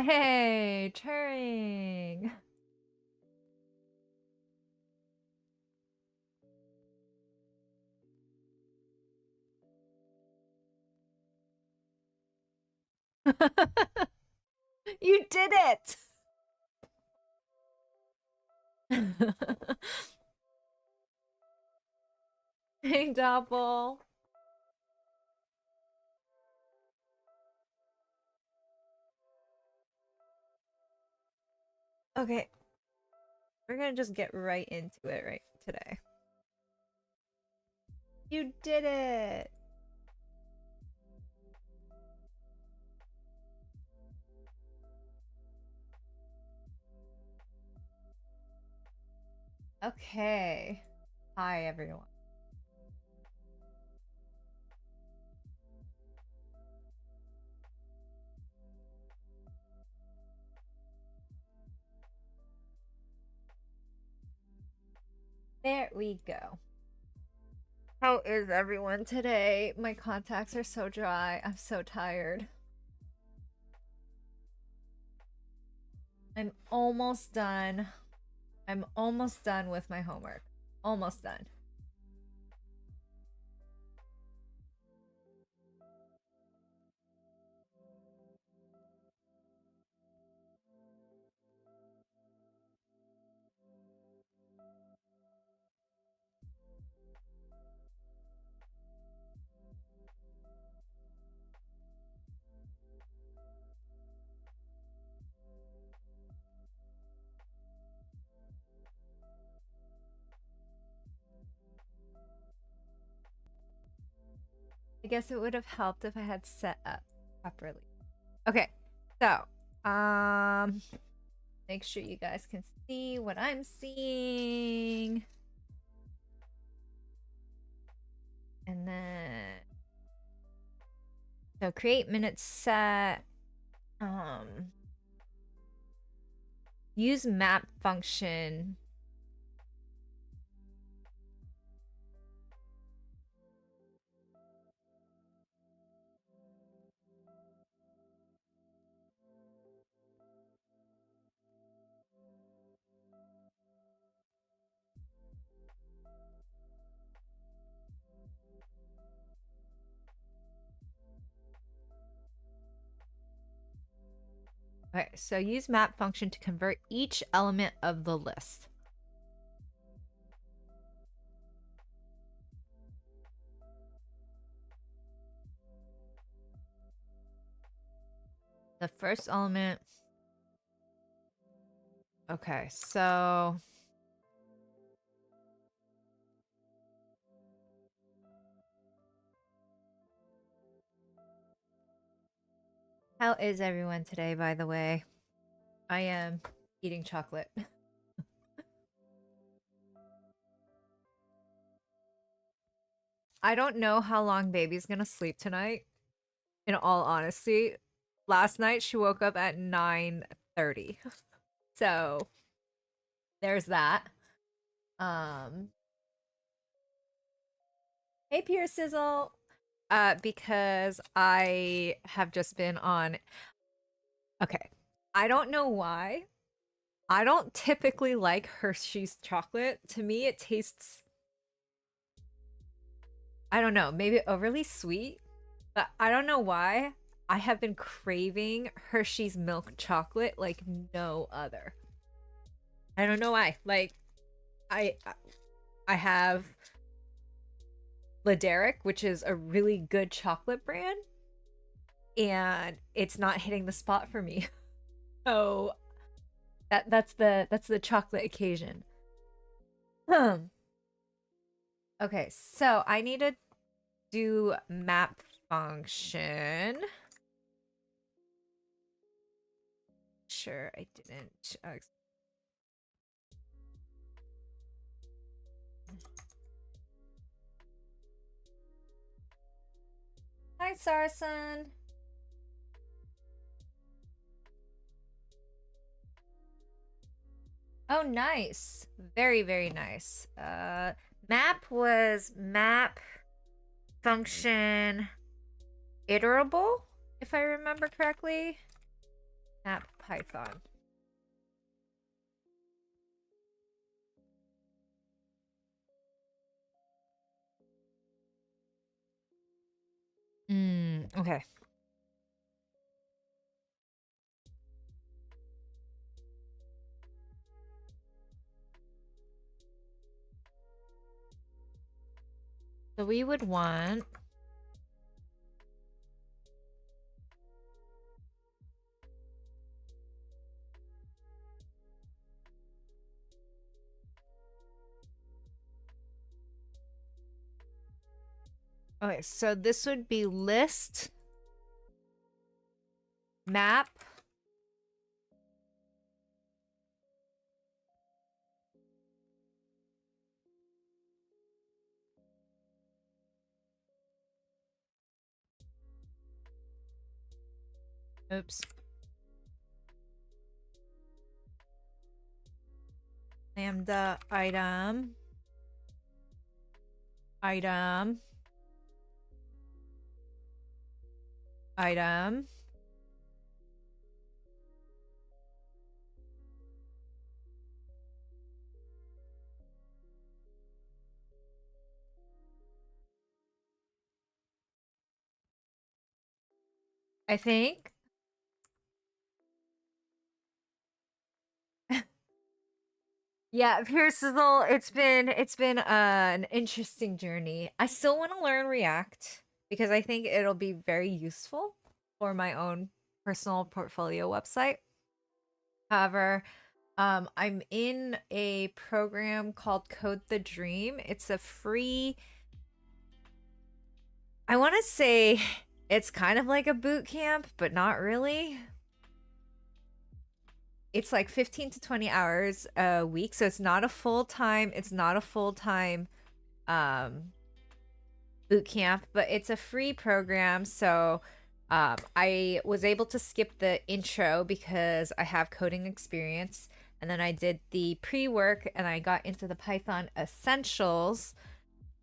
Hey, Turing. You did it. Hey, Doppel. Okay, we're gonna just get right into it right today. You did it. Okay. Hi, everyone. There we go. How is everyone today? My contacts are so dry. I'm so tired. I'm almost done. I'm almost done with my homework. Almost done. I guess it would have helped if I had set up properly. Okay, so make sure you guys can see what I'm seeing. And then so create minute set. Use map function. Okay, so use map function to convert each element of the list. The first element. Okay, so how is everyone today, by the way? I am eating chocolate. I don't know how long baby's gonna sleep tonight, in all honesty. Last night she woke up at 9:30. So there's that. Hey Pure Sizzle. Because I have just been on. Okay. I don't know why. I don't typically like Hershey's chocolate. To me, it tastes, I don't know, maybe overly sweet, but I don't know why. I have been craving Hershey's milk chocolate like no other. I don't know why. Like I I have Laderic, which is a really good chocolate brand, and it's not hitting the spot for me. So that's the chocolate occasion. Okay, so I need to do map function. Sure, I didn't. Hi, Sarson. Oh, nice. Very, very nice. Map was map function iterable, if I remember correctly. Map Python. Okay. So we would want okay, so this would be list map oops. Lambda item item item I think. Yeah, Pierceable, it's been an interesting journey. I still want to learn React because I think it'll be very useful for my own personal portfolio website. However, I'm in a program called Code the Dream. It's a free, I want to say it's kind of like a boot camp, but not really. It's like 15 to 20 hours a week, so it's not a full-time boot camp, but it's a free program. So I was able to skip the intro because I have coding experience, and then I did the pre-work and I got into the Python essentials,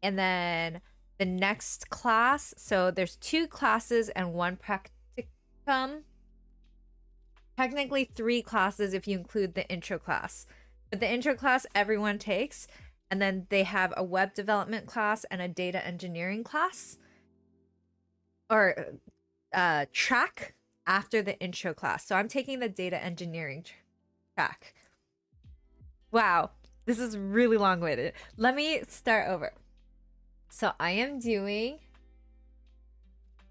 and then the next class, so there's 2 classes and 1 practicum. Technically 3 classes if you include the intro class. But the intro class everyone takes, and then they have a web development class and a data engineering class or track after the intro class. So I'm taking the data engineering track. Wow, this is really long-winded. Let me start over. So I am doing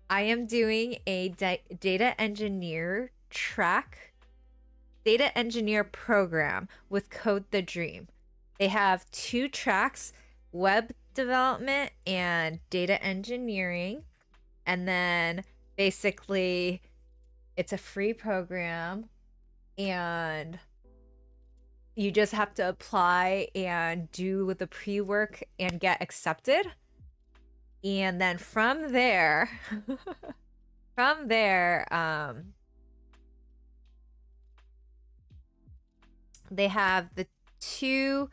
a data engineer track, data engineer program with Code the Dream. They have 2 tracks, web development and data engineering. And then basically it's a free program and you just have to apply and do the pre-work and get accepted. And then from there, they have the 2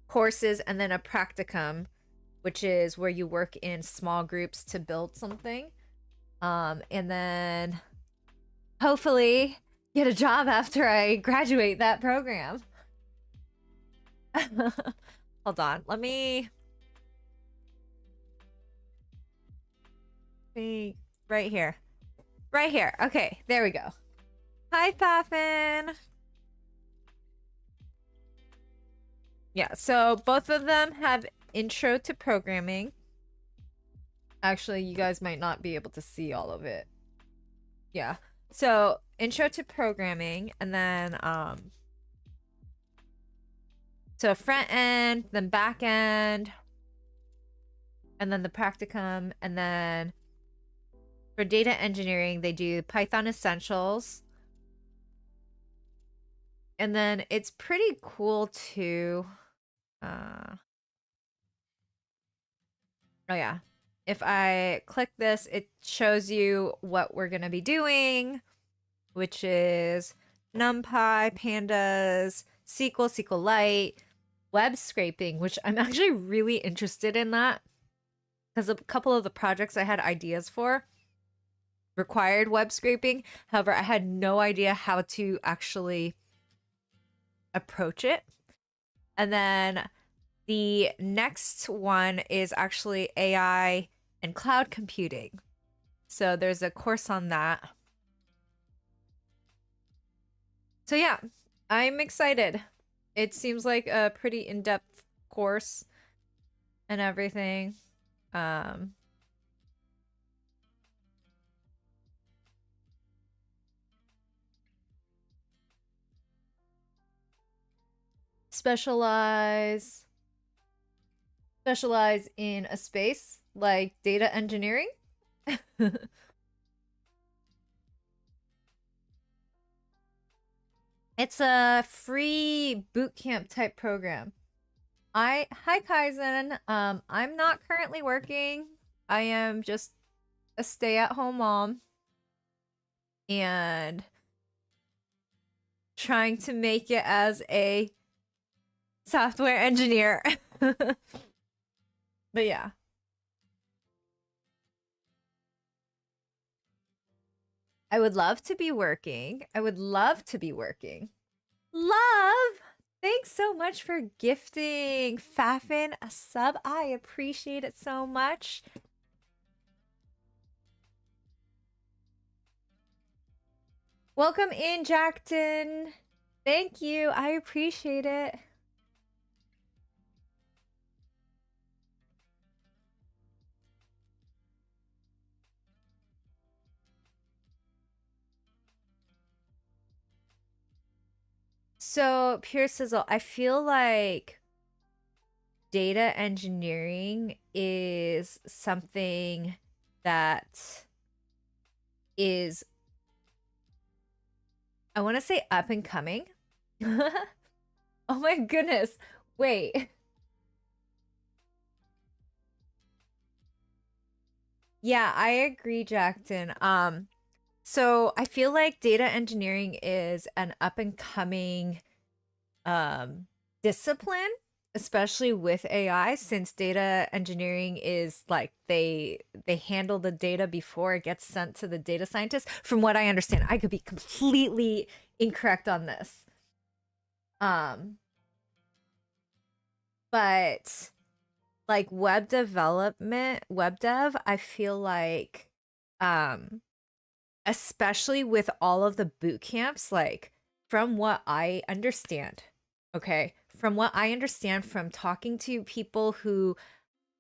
courses and then a practicum, which is where you work in small groups to build something. And then hopefully get a job after I graduate that program. Hold on, let me see right here. Right here. Okay, there we go. Hi, Puffin. Yeah, so both of them have intro to programming. Actually, you guys might not be able to see all of it. Yeah. So, intro to programming, and then so front end, then back end, and then the practicum, and then for data engineering, they do Python essentials. And then it's pretty cool too. Oh yeah. If I click this, it shows you what we're going to be doing, which is NumPy, Pandas, SQL, SQLite, web scraping, which I'm actually really interested in that because a couple of the projects I had ideas for required web scraping. However, I had no idea how to actually approach it. And then the next one is actually AI and cloud computing. So there's a course on that. So yeah, I'm excited. It seems like a pretty in-depth course and everything. Um specialize specialize in a space like data engineering. It's a free bootcamp type program. Hi Kaizen. I'm not currently working. I am just a stay-at-home mom and trying to make it as a software engineer. But yeah. I would love to be working. I would love to be working. Love! Thanks so much for gifting Fafin a sub. I appreciate it so much. Welcome in, Jackton. Thank you. I appreciate it. So, Pure Sizzle, I feel like data engineering is something that is, I want to say, up and coming. Oh my goodness. Wait. Yeah, I agree, Jackton. So I feel like data engineering is an up and coming discipline, especially with AI, since data engineering is like they handle the data before it gets sent to the data scientist. From what I understand, I could be completely incorrect on this. But like web development, web dev, I feel like especially with all of the boot camps, like from what I understand, okay, from what I understand from talking to people who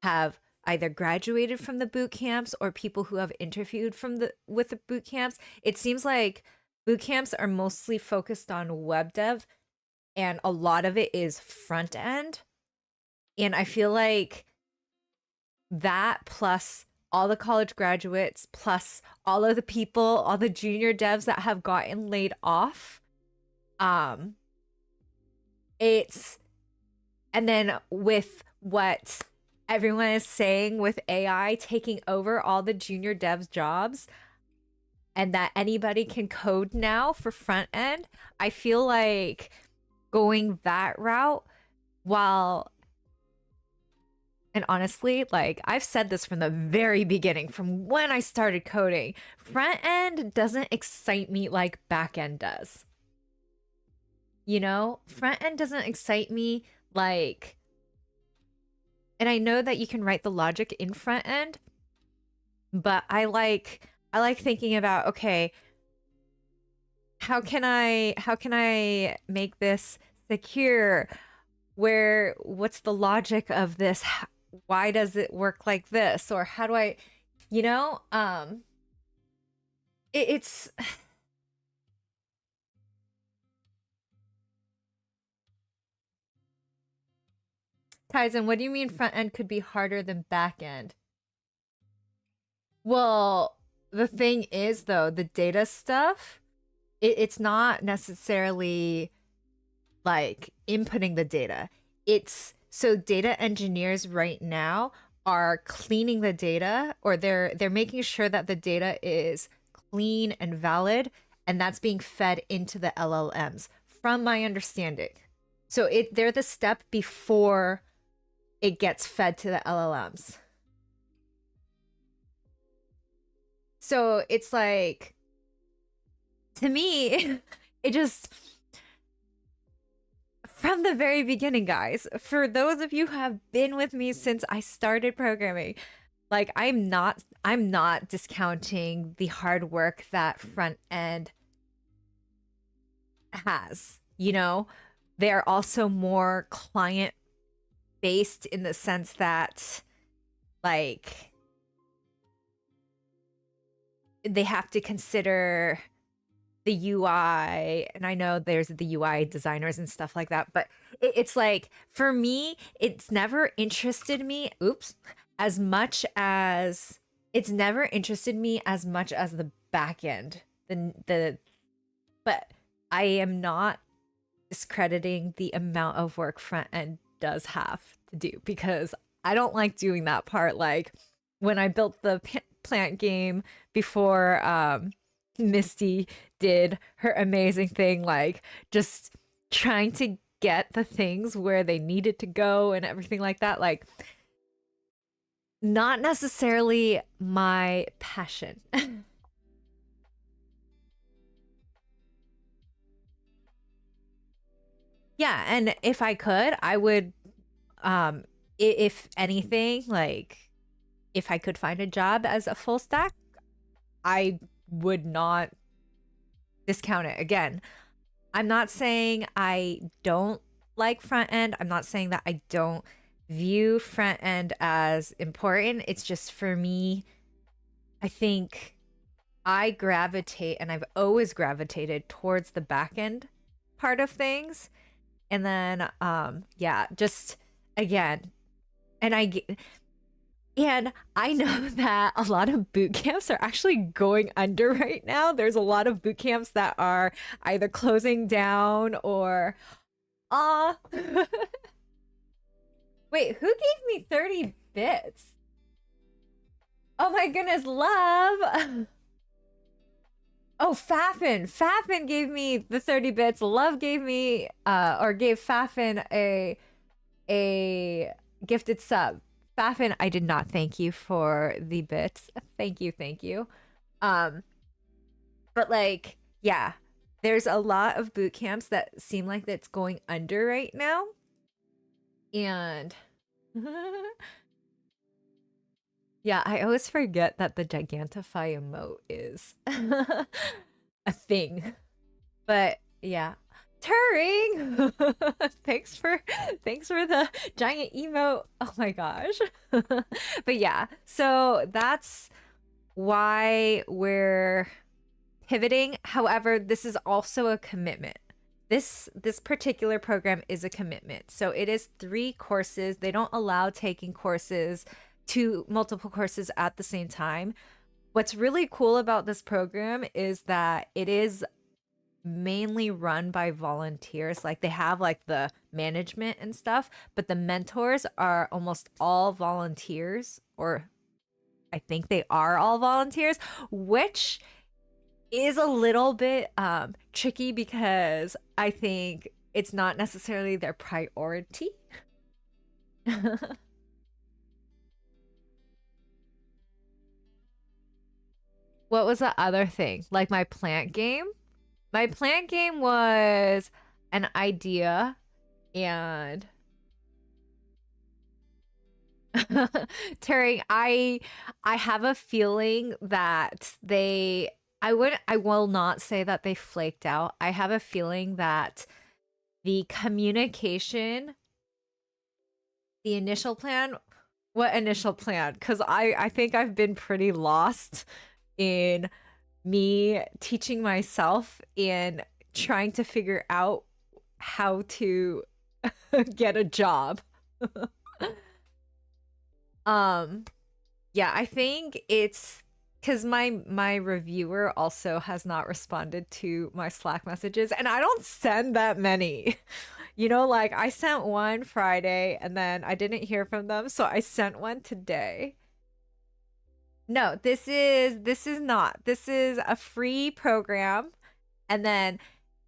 have either graduated from the boot camps or people who have interviewed from the with the boot camps, it seems like boot camps are mostly focused on web dev and a lot of it is front end. And I feel like that plus all the college graduates plus all of the people, all the junior devs that have gotten laid off, um it's, and then with what everyone is saying with AI taking over all the junior devs jobs and that anybody can code now for front end, I feel like going that route, while, and honestly, like I've said this from the very beginning, from when I started coding, front end doesn't excite me like back end does. You know, front end doesn't excite me like, and I know that you can write the logic in front end, but I like thinking about, okay, how can I make this secure? Where, what's the logic of this? Why does it work like this? Or how do I, you know, it's Kaizen, what do you mean front end could be harder than back end? Well, the thing is though, the data stuff, it's not necessarily like inputting the data. It's so data engineers right now are cleaning the data, or they're making sure that the data is clean and valid, and that's being fed into the LLMs from my understanding. So they're the step before it gets fed to the LLMs. So it's like, to me, it just, from the very beginning, guys, for those of you who have been with me since I started programming, like I'm not discounting the hard work that front end has, you know? They're also more client based in the sense that, like, they have to consider the UI, and I know there's the UI designers and stuff like that, but it's like, for me, it's never interested me, oops, as much as it's never interested me as much as the back end. The But I am not discrediting the amount of work front end does have to do, because I don't like doing that part. Like when I built the plant game before Misty did her amazing thing, like just trying to get the things where they needed to go and everything like that. Like, not necessarily my passion. Yeah, and if I could, I would, if anything, like if I could find a job as a full stack, I would not discount it. Again, I'm not saying I don't like front end. I'm not saying that I don't view front end as important. It's just, for me, I think I gravitate, and I've always gravitated towards the back end part of things. And then yeah, just, again, and I know that a lot of boot camps are actually going under right now. There's a lot of boot camps that are either closing down or uh wait, who gave me 30 bits? Oh my goodness, love. Oh, Fafin gave me the 30 bits. Love gave me or gave Fafin a gifted sub. Fafin, I did not thank you for the bits. Thank you, thank you. Um, but like, yeah, there's a lot of boot camps that seem like that's going under right now. And yeah, I always forget that the Gigantify emote is a thing. But yeah. Turing! thanks for the giant emote. Oh my gosh. But yeah, so that's why we're pivoting. However, this is also a commitment. This particular program is a commitment. So it is 3 courses. They don't allow taking courses, to multiple courses at the same time. What's really cool about this program is that it is mainly run by volunteers. Like, they have like the management and stuff, but the mentors are almost all volunteers, or I think they are all volunteers, which is a little bit tricky, because I think it's not necessarily their priority. What was the other thing? Like my plant game? My plant game was an idea, and Turing, I have a feeling that I will not say that they flaked out. I have a feeling that the communication, the initial plan, what initial plan? Because I think I've been pretty lost in me teaching myself and trying to figure out how to get a job. um yeah, I think it's because my reviewer also has not responded to my Slack messages, and I don't send that many. You know, like I sent one Friday and then I didn't hear from them, so I sent one today. No, this is not. This is a free program, and then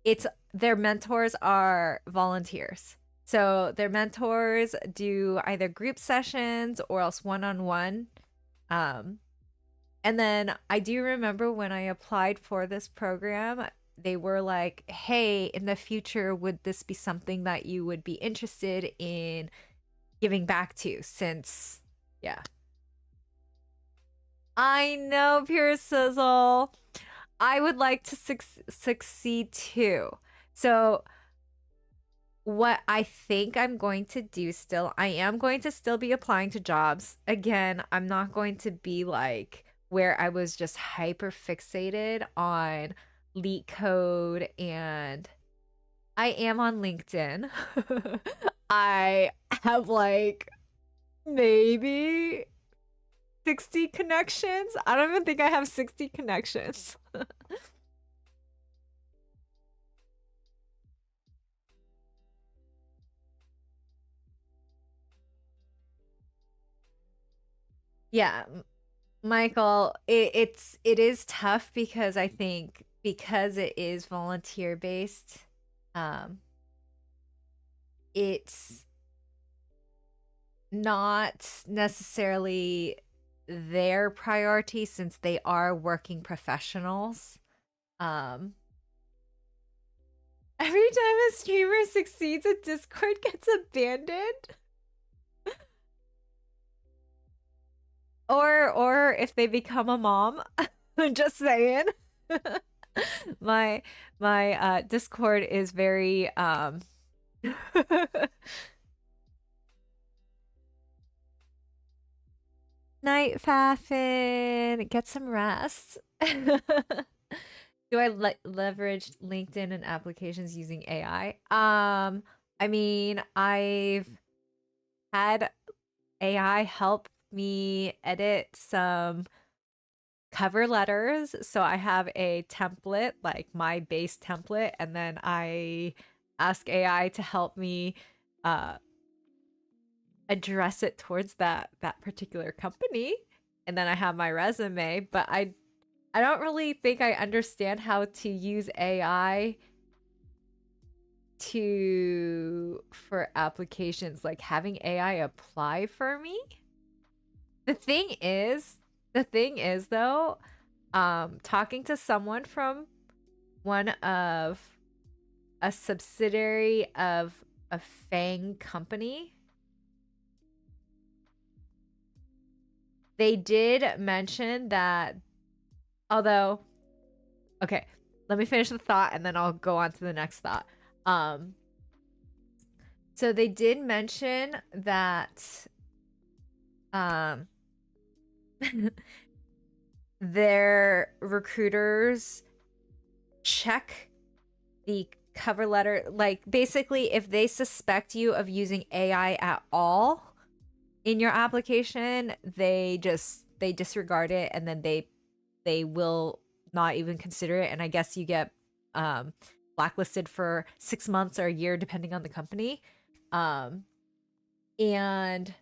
it's their mentors are volunteers. So their mentors do either group sessions or else one-on-one. Um And then I do remember when I applied for this program, they were like, hey, in the future, would this be something that you would be interested in giving back to? Since, yeah. I know, Pure Sizzle. I would like to succeed too. So, what I think I'm going to do still, I am going to still be applying to jobs. Again, I'm not going to be like where I was just hyper fixated on leak code, and I am on LinkedIn. I have like maybe 60 connections. I don't even think I have 60 connections. Yeah, Michael, it is tough because I think because it is volunteer based, um, it's not necessarily their priority since they are working professionals. Um, every time a streamer succeeds, a Discord gets abandoned. Or if they become a mom. Just saying. my my Discord is very Night Faffin, get some rest. Do I leverage LinkedIn and applications using AI? I mean, I've had AI help me edit some cover letters. So I have a template, like my base template, and then I ask AI to help me uh address it towards that particular company. And then I have my resume, but I don't really think I understand how to use AI to for applications, like having AI apply for me. The thing is, the thing is though, talking to someone from one of a subsidiary of a FANG company, they did mention that, although, okay, let me finish the thought and then I'll go on to the next thought. So they did mention that um their recruiters check the cover letter, like basically if they suspect you of using AI at all in your application, they disregard it, and then they will not even consider it. And I guess you get blacklisted for 6 months or a year depending on the company. And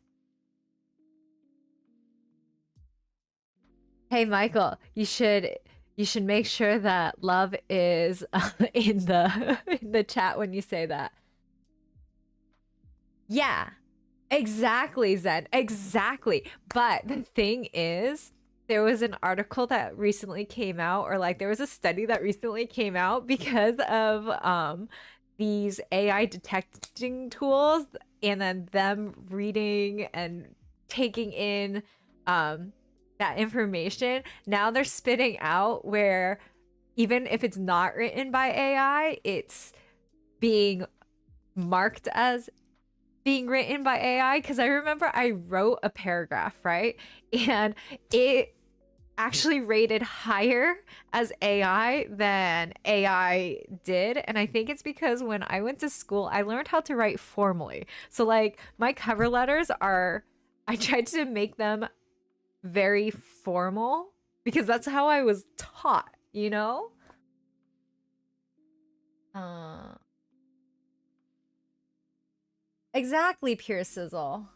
hey, Michael, you should make sure that love is in the in the chat when you say that. Yeah, exactly, Zen. Exactly. But the thing is, there was an article that recently came out, or like there was a study that recently came out because of these AI detecting tools, and then them reading and taking in um that information. Now they're spitting out where even if it's not written by AI, it's being marked as being written by AI. Because I remember I wrote a paragraph, right? And it actually rated higher as AI than AI did. And I think it's because when I went to school, I learned how to write formally. So, like, my cover letters are, I tried to make them very formal because that's how I was taught, you know? Uh, exactly, Pure Sizzle.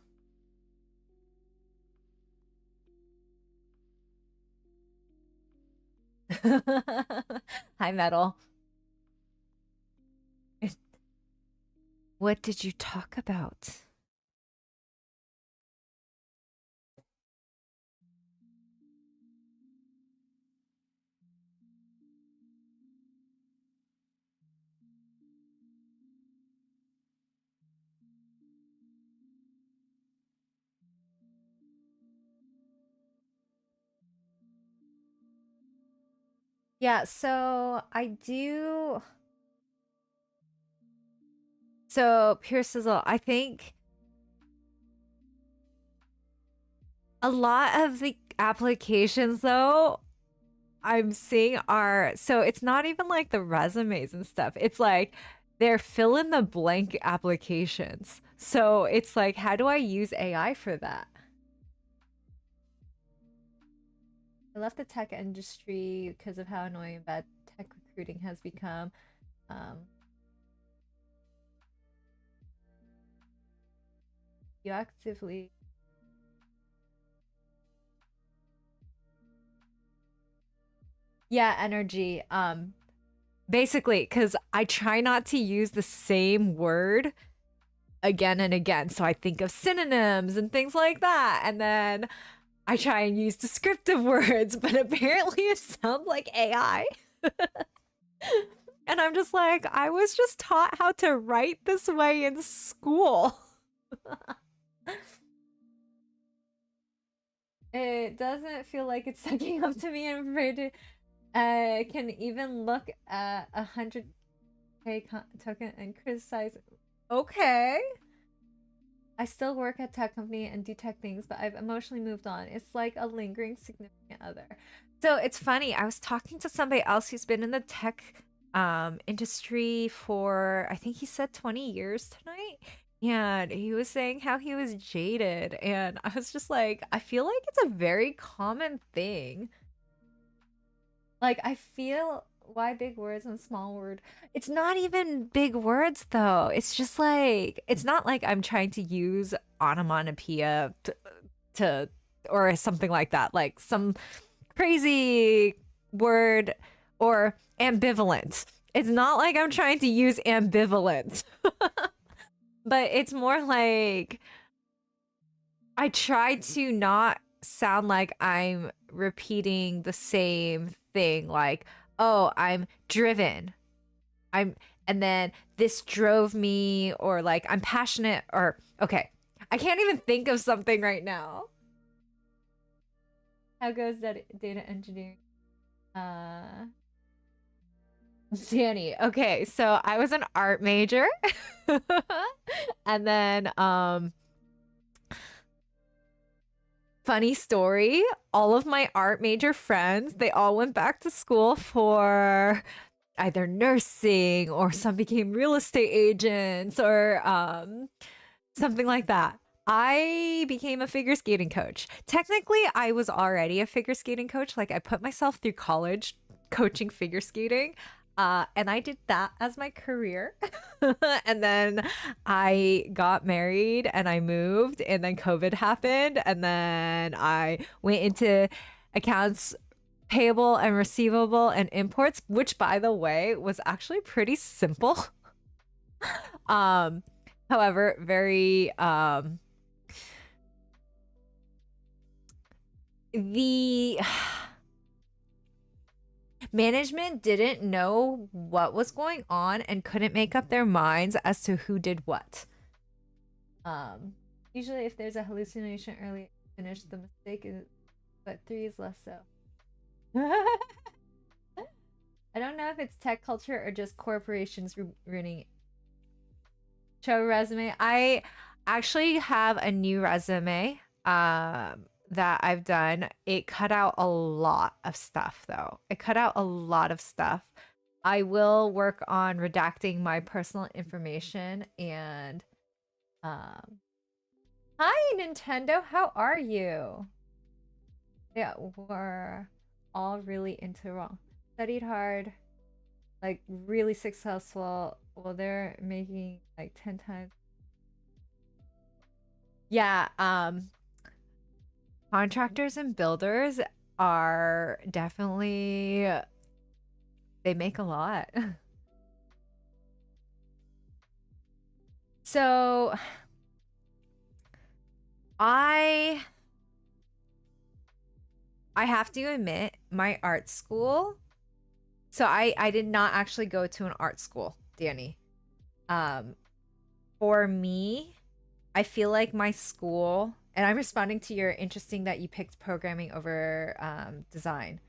Hi, Metal. What did you talk about? Yeah, so I do. So pure sizzle. I think a lot of the applications though I'm seeing are, so it's not even like the resumes and stuff. It's like they're fill in the blank applications. So it's like, how do I use AI for that? I left the tech industry because of how annoying and bad tech recruiting has become. Um, you actively, yeah, energy. Basically, because I try not to use the same word again and again. So I think of synonyms and things like that. And then I try and use descriptive words, but apparently it sounds like AI. And I'm just like, I was just taught how to write this way in school. It doesn't feel like it's sucking up to me. I'm afraid to can even look at 100K token and criticize. Okay. I still work at tech company and do tech things, but I've emotionally moved on. It's like a lingering significant other. So it's funny. I was talking to somebody else who's been in the tech industry for, I think he said 20 years tonight. And he was saying how he was jaded. And I was just like, I feel like it's a very common thing. Like, I feel why big words and small word. It's not even big words though. It's just like it's not like I'm trying to use onomatopoeia to or something like that. Like some crazy word or ambivalent. It's not like I'm trying to use ambivalent. But it's more like I try to not sound like I'm repeating the same thing, like, oh, I'm driven. I'm, and then this drove me, or like, I'm passionate, or, okay. I can't even think of something right now. How goes that data engineering? Uh, Danny. Okay, so I was an art major. And then, funny story, all of my art major friends, they all went back to school for either nursing or some became real estate agents or something like that. I became a figure skating coach. Technically, I was already a figure skating coach. Like I put myself through college coaching figure skating. And I did that as my career. And then I got married and I moved, and then COVID happened. And then I went into accounts payable and receivable and imports, which by the way was actually pretty simple. um, however, very the management didn't know what was going on and couldn't make up their minds as to who did what. Um, Usually, if there's a hallucination early, finish the mistake is, but three is less so. I don't know if it's tech culture or just corporations ruining show resume. I actually have a new resume that I've done. It cut out a lot of stuff though. It cut out a lot of stuff. I will work on redacting my personal information and um hi Nintendo, how are you? Yeah, we're all really into wrong. Studied hard, like really successful. Well, they're making like 10 times. Yeah, contractors and builders are definitely they make a lot. So I I have to admit my art school. So I did not actually go to an art school, Danny. Um for me, I feel like my school, and I'm responding to your interesting that you picked programming over design.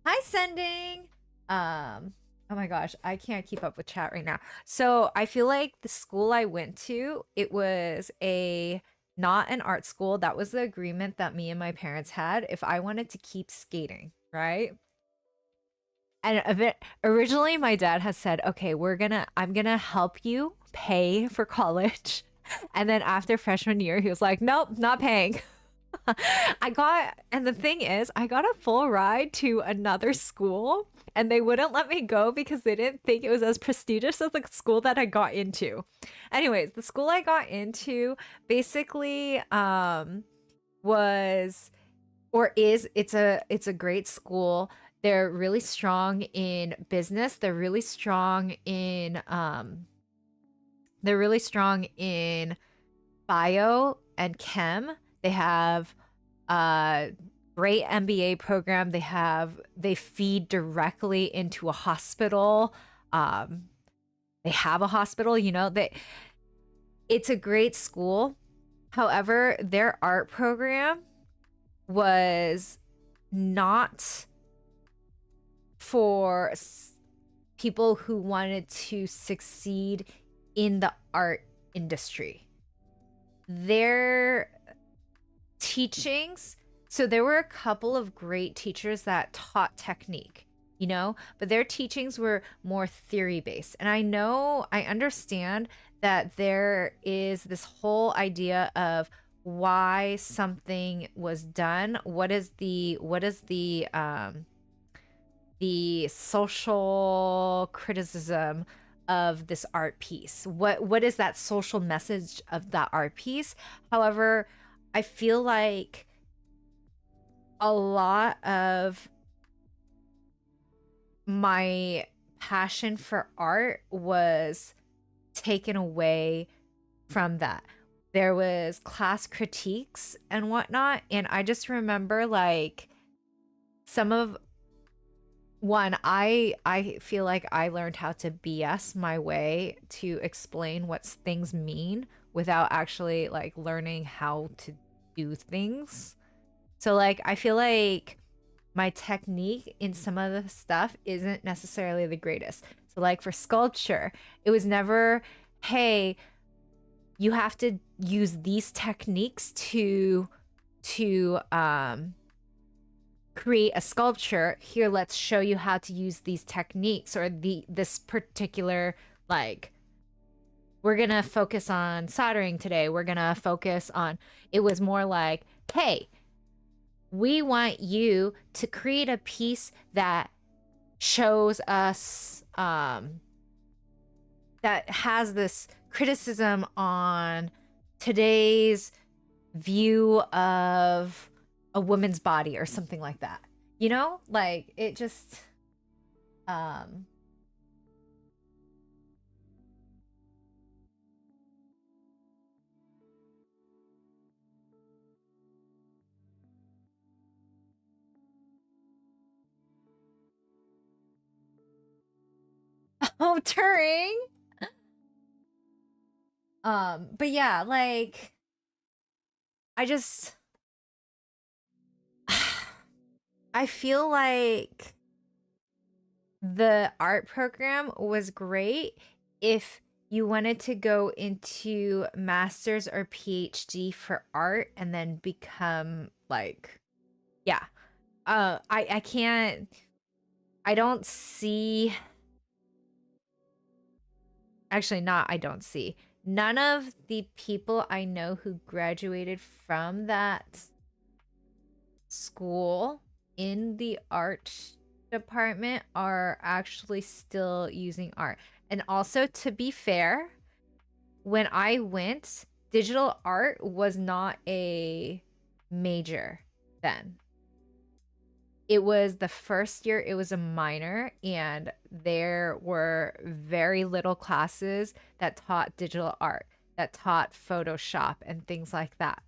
Hi, sending. Oh my gosh, I can't keep up with chat right now. So I feel like the school I went to, it was a not an art school. That was the agreement that me and my parents had if I wanted to keep skating, right? And a bit originally my dad has said, "Okay, I'm gonna help you pay for college." And then after freshman year, he was like, "Nope, not paying." And the thing is, I got a full ride to another school and they wouldn't let me go because they didn't think it was as prestigious as the school that I got into. Anyways, the school I got into basically was or is it's a great school. They're really strong in business. They're really strong in bio and chem. They have a great MBA program. They feed directly into a hospital. Um, they have a hospital, it's a great school. However, their art program was not for people who wanted to succeed in the art industry. Their teachings, so there were a couple of great teachers that taught technique, but their teachings were more theory based. And I understand that there is this whole idea of why something was done. The social criticism of this art piece? What is that social message of that art piece? However, I feel like a lot of my passion for art was taken away from that. There was class critiques and whatnot, and I just remember like some of one, I feel like I learned how to BS my way to explain what things mean without actually like learning how to do things. So like I feel like my technique in some of the stuff isn't necessarily the greatest. So like for sculpture, it was never, hey, you have to use these techniques to create a sculpture. Here, let's show you how to use these techniques or this particular, like, we're gonna focus on soldering today. We're gonna focus on, it was more like, hey, we want you to create a piece that shows us that has this criticism on today's view of a woman's body or something like that. Like it just um oh, Turing. But yeah, like I just I feel like the art program was great if you wanted to go into master's or PhD for art and then become like, yeah. I can't, I don't see, actually not I don't see. None of the people I know who graduated from that school in the art department are actually still using art. And also, to be fair, when I went, digital art was not a major then. It was the first year, it was a minor, and there were very little classes that taught digital art, that taught Photoshop and things like that.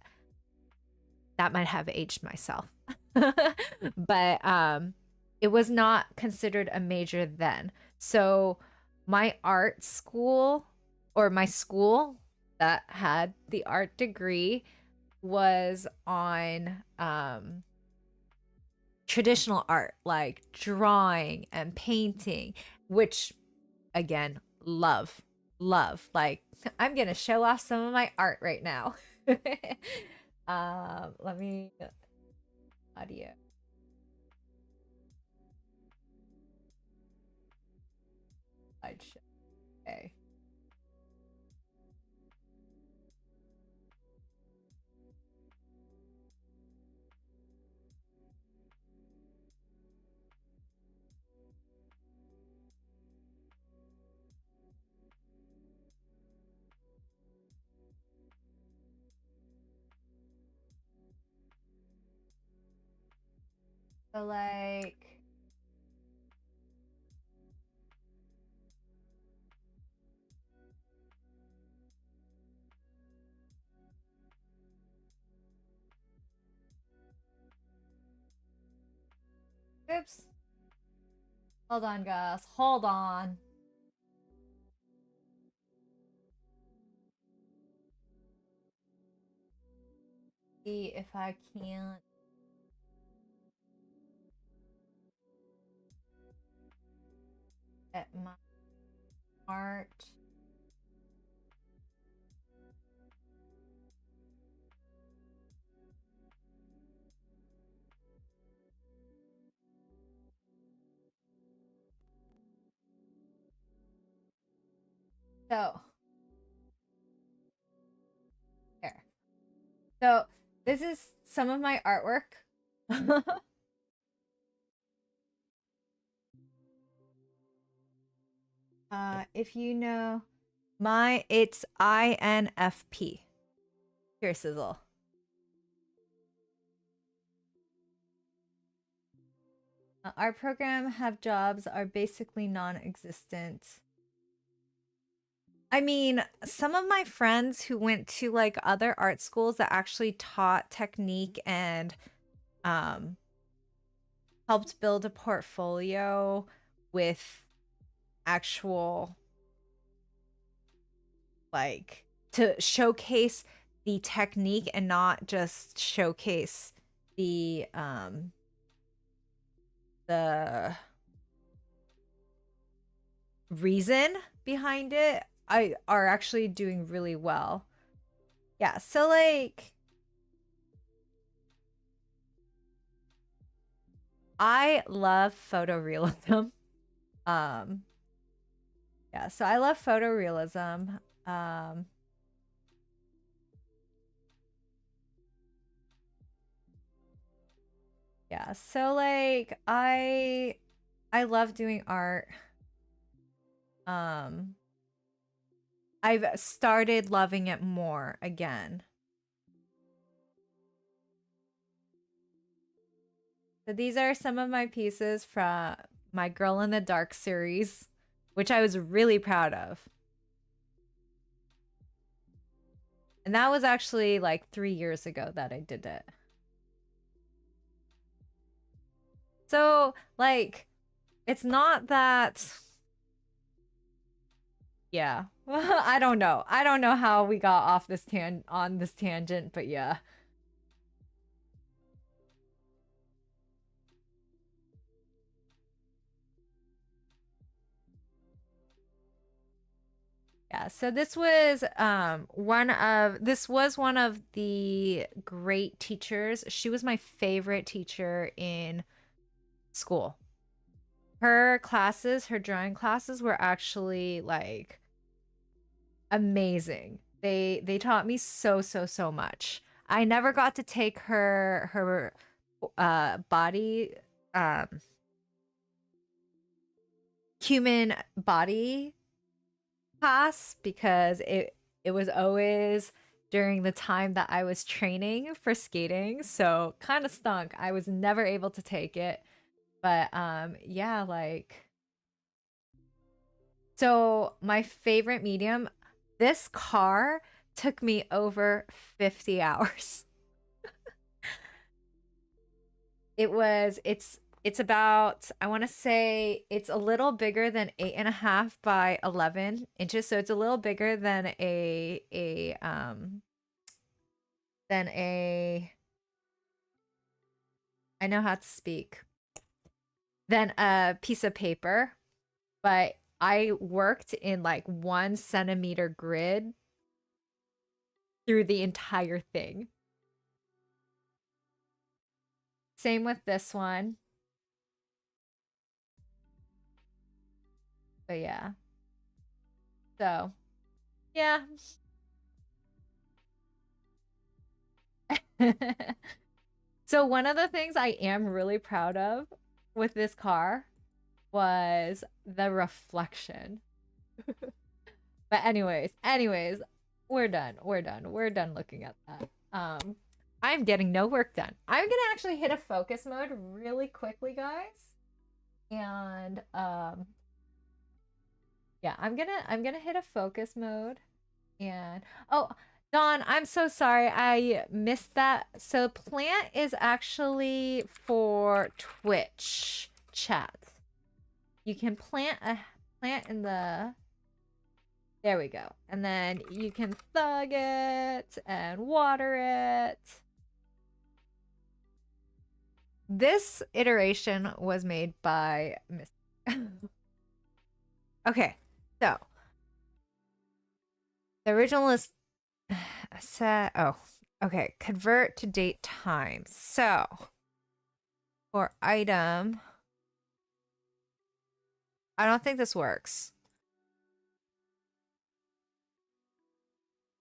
That might have aged myself. But it was not considered a major then. So my art school, or my school that had the art degree, was on traditional art like drawing and painting, which again, love. Like I'm gonna show off some of my art right now. Let me audio. Slideshow. Okay. So like, oops. Hold on, guys. Hold on. See if I can't get my art. So here. So this is some of my artwork. If you know it's INFP. Here, Sizzle. Our program have jobs are basically non-existent. I mean, some of my friends who went to like other art schools that actually taught technique and um helped build a portfolio with actual like to showcase the technique and not just showcase the reason behind it, I are actually doing really well. Yeah, so like I love photorealism. Um yeah, so I love photorealism. Yeah, so like I love doing art. Um I've started loving it more again. So these are some of my pieces from my Girl in the Dark series, which I was really proud of. And that was actually like 3 years ago that I did it. So, like, it's not that. Yeah. I don't know. I don't know how we got off this on this tangent, but yeah. Yeah, so this was one of the great teachers. She was my favorite teacher in school. Her classes, her drawing classes were actually like amazing. They taught me so much. I never got to take her body um human body class because it was always during the time that I was training for skating, so kind of stunk. I was never able to take it. But yeah, like so my favorite medium, this car took me over 50 hours. It's about, I want to say it's a little bigger than 8.5 by 11 inches. So it's a little bigger than than a I know how to speak. Then a piece of paper, but I worked in like 1 centimeter grid through the entire thing. Same with this one. But yeah. So, yeah. So one of the things I am really proud of with this car was the reflection. But anyways, we're done. We're done. We're done looking at that. I'm getting no work done. I'm gonna actually hit a focus mode really quickly, guys. And yeah, I'm gonna hit a focus mode. And oh, Dawn, I'm so sorry I missed that. So plant is actually for Twitch chat. You can plant a plant in the there we go. And then you can thug it and water it. This iteration was made by Miss. Okay, so the original is set. Oh, okay. Convert to date time. So for item, I don't think this works.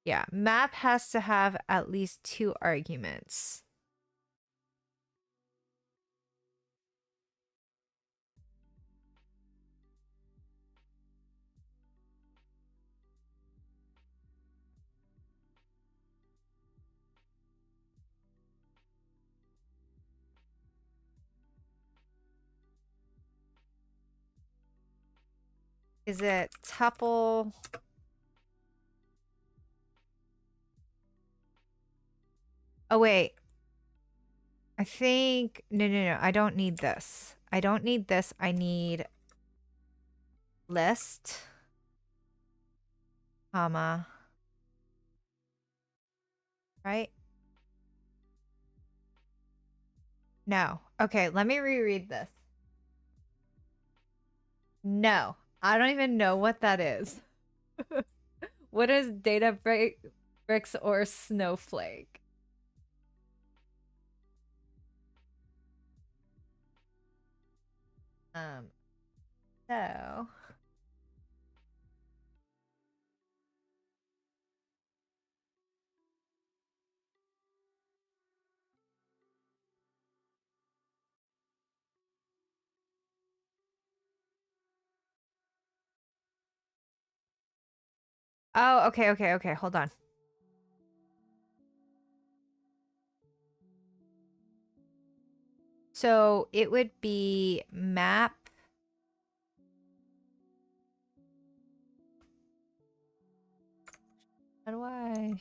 Yeah, map has to have at least 2 arguments. Is it tuple? Oh, wait. I think, no. I don't need this. I don't need this. I need list, comma, right? No. Okay, let me reread this. No, I don't even know what that is. What is bricks or snowflake? Um, so oh, okay. Hold on. So it would be map. How do I?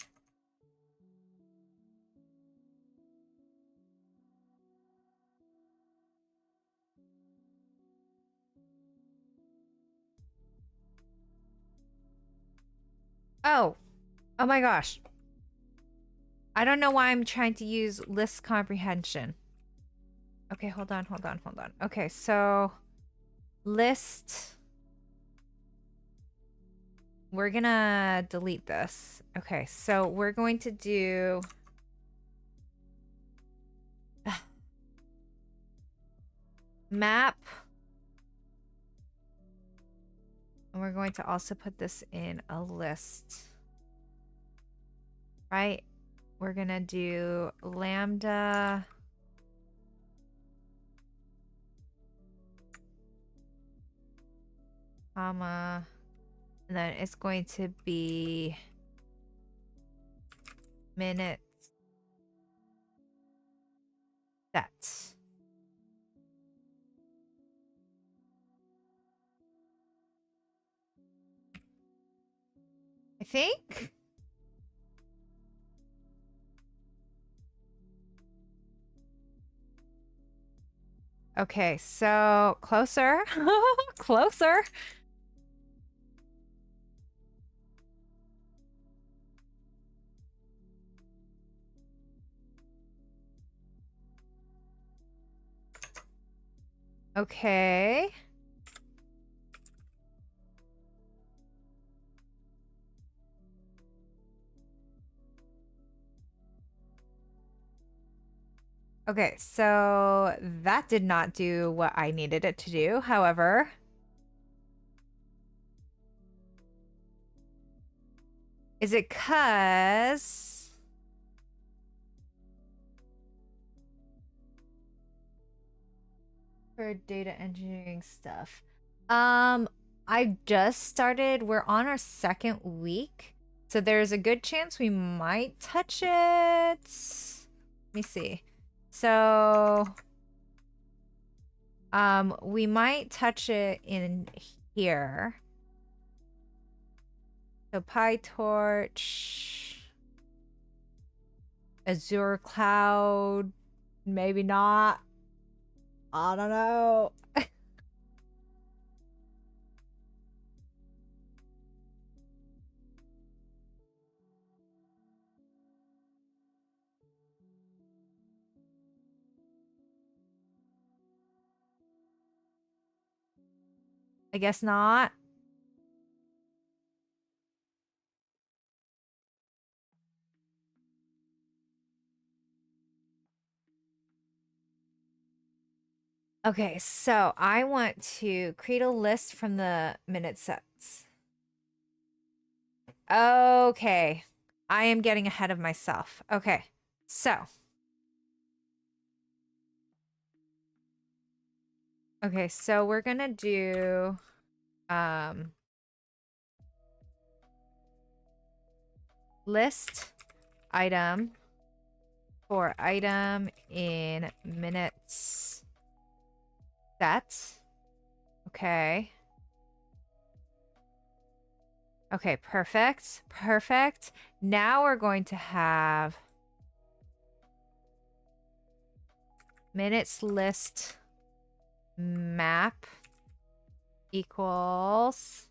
Oh, oh my gosh. I don't know why I'm trying to use list comprehension. Okay, hold on. Okay, so list. We're gonna delete this. Okay, so we're going to do map. And we're going to also put this in a list. Right? We're gonna do lambda. Comma. And then it's going to be minutes set. I think. Okay, so closer. Closer. Okay. Okay, so that did not do what I needed it to do. However, is it 'cause for data engineering stuff? I just started. We're on our second week. So there's a good chance we might touch it. Let me see. So we might touch it in here. So PyTorch, Azure Cloud, maybe not. I don't know. I guess not. Okay, so I want to create a list from the minute sets. Okay. I am getting ahead of myself. Okay. So. Okay, so we're going to do list item for item in minutes set. Okay. Okay, perfect. Perfect. Now we're going to have minutes list map equals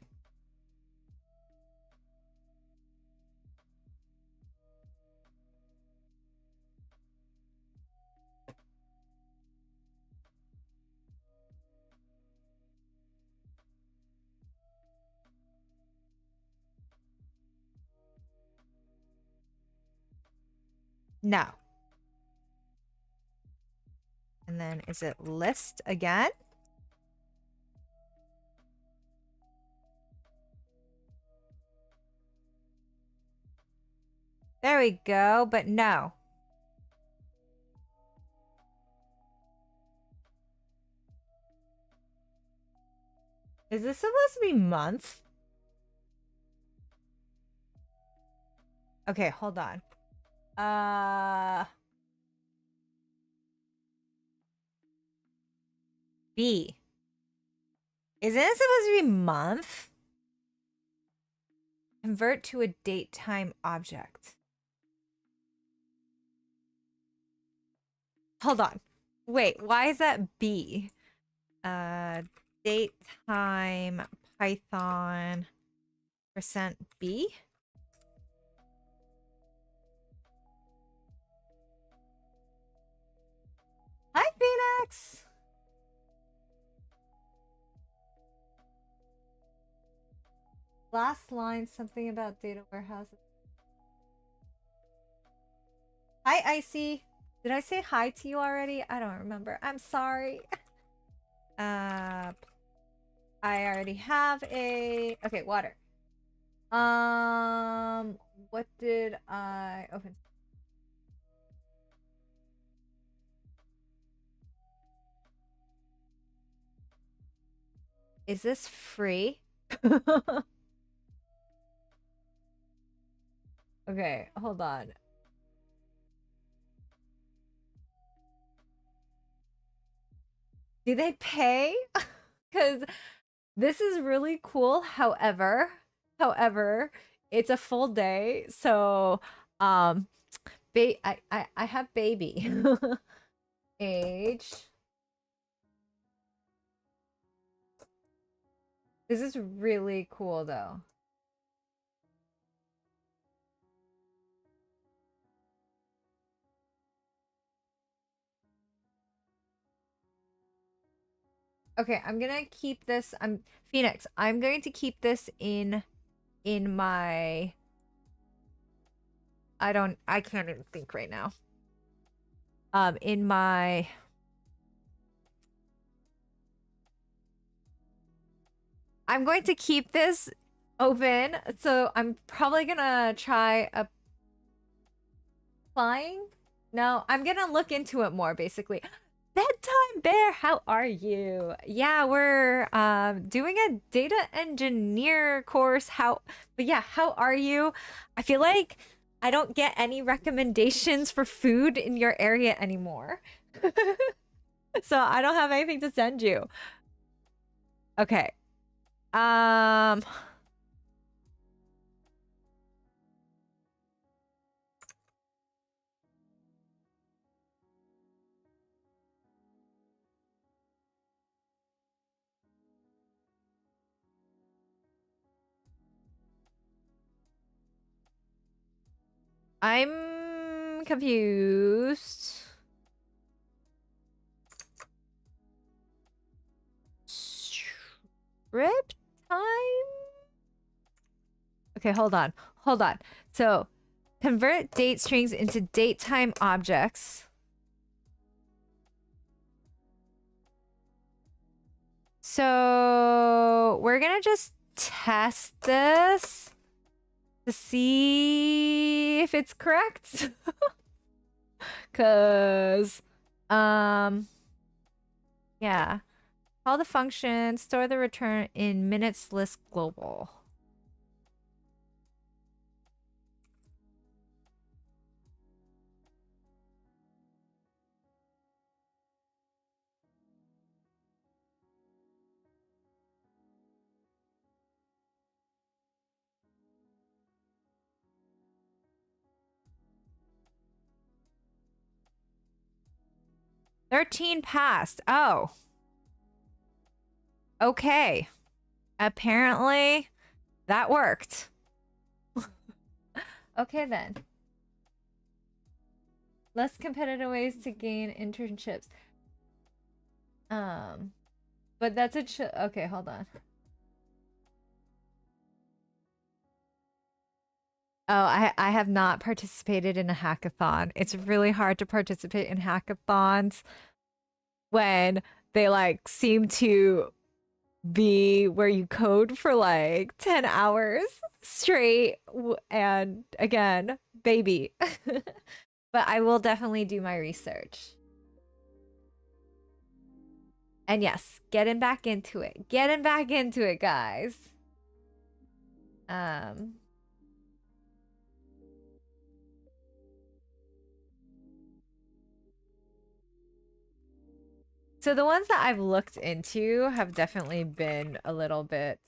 no. And then is it list again? There we go, but no. Is this supposed to be month? Okay, hold on. B. Isn't it supposed to be month? Convert to a date time object. Hold on. Wait, why is that B? Date time Python %B? Hi, Phoenix! Last line, something about data warehouses. Hi, Icy. Did I say hi to you already? I don't remember. I'm sorry. I already have a... Okay, water. What did I open? Is this free? Okay, hold on. Do they pay? Because this is really cool. However, it's a full day. So, I have baby. Age. This is really cool though. Okay, I'm gonna keep this. I'm Phoenix. I'm going to keep this in my. I can't even think right now. In my. I'm going to keep this open, so I'm probably gonna try applying. No, I'm gonna look into it more. Basically, bedtime bear. How are you? Yeah, we're doing a data engineer course. But yeah, how are you? I feel like I don't get any recommendations for food in your area anymore. So I don't have anything to send you. Okay. Um I'm confused. Script time? Okay, hold on. Hold on. So, convert date strings into datetime objects. So, we're gonna just test this to see if it's correct. Cause, yeah. Call the function, store the return in minutes list global. $13 passed. Oh. Okay. Apparently, that worked. Okay, then. Less competitive ways to gain internships. But that's okay, hold on. Oh, I have not participated in a hackathon. It's really hard to participate in hackathons when they like seem to be where you code for like 10 hours straight and again, baby. But I will definitely do my research. And yes, getting back into it. Getting back into it, guys. Um So the ones that I've looked into have definitely been a little bit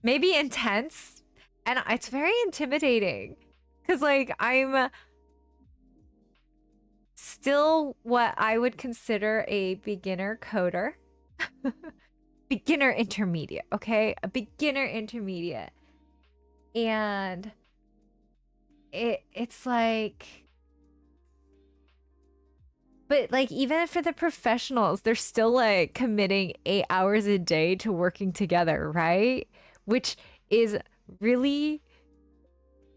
maybe intense, and it's very intimidating cuz like I'm still what I would consider a beginner coder. Beginner intermediate, okay? A beginner intermediate. And it's like, but like even for the professionals, they're still like committing 8 hours a day to working together, right? Which is really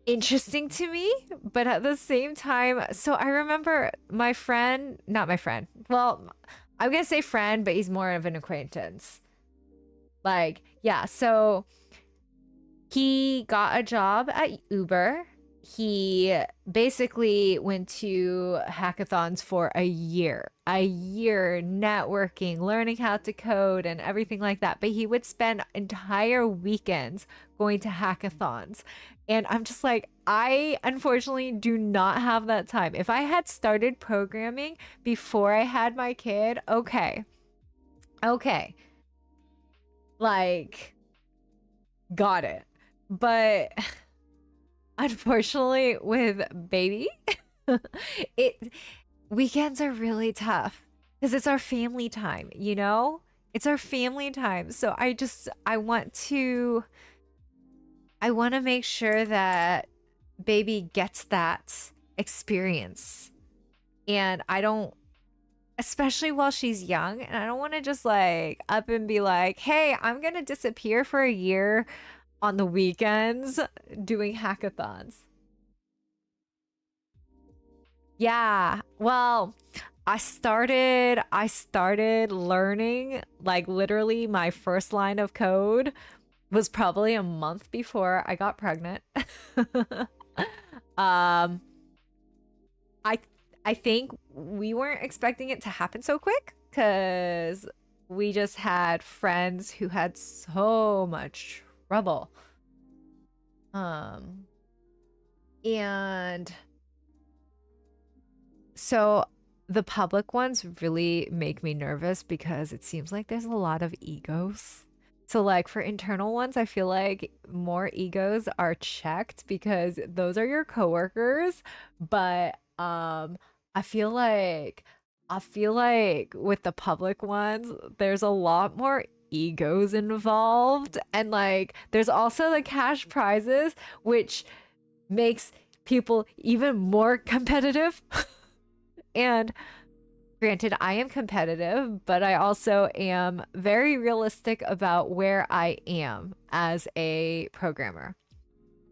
interesting to me, but at the same time, so I remember my friend, not my friend. Well, I'm gonna say friend, but he's more of an acquaintance. Like, yeah, so he got a job at Uber. He basically went to hackathons for a year networking, learning how to code and everything like that. But he would spend entire weekends going to hackathons. And I'm just like, I unfortunately do not have that time. If I had started programming before I had my kid, okay. Okay. Like, got it. But unfortunately, with baby, it weekends are really tough because it's our family time, you know? It's our family time. So I want to make sure that baby gets that experience. And I don't especially while she's young. And I don't want to just like up and be like, hey, I'm going to disappear for a year on the weekends doing hackathons. Yeah. Well, I started learning like literally my first line of code was probably a month before I got pregnant. um I I think we weren't expecting it to happen so quick cuz we just had friends who had so much trouble. Um and so the public ones really make me nervous because it seems like there's a lot of egos. So like for internal ones, I feel like more egos are checked because those are your coworkers, but I feel like I feel like with the public ones, there's a lot more egos involved and like there's also the cash prizes which makes people even more competitive. And granted, I am competitive, but I also am very realistic about where I am as a programmer.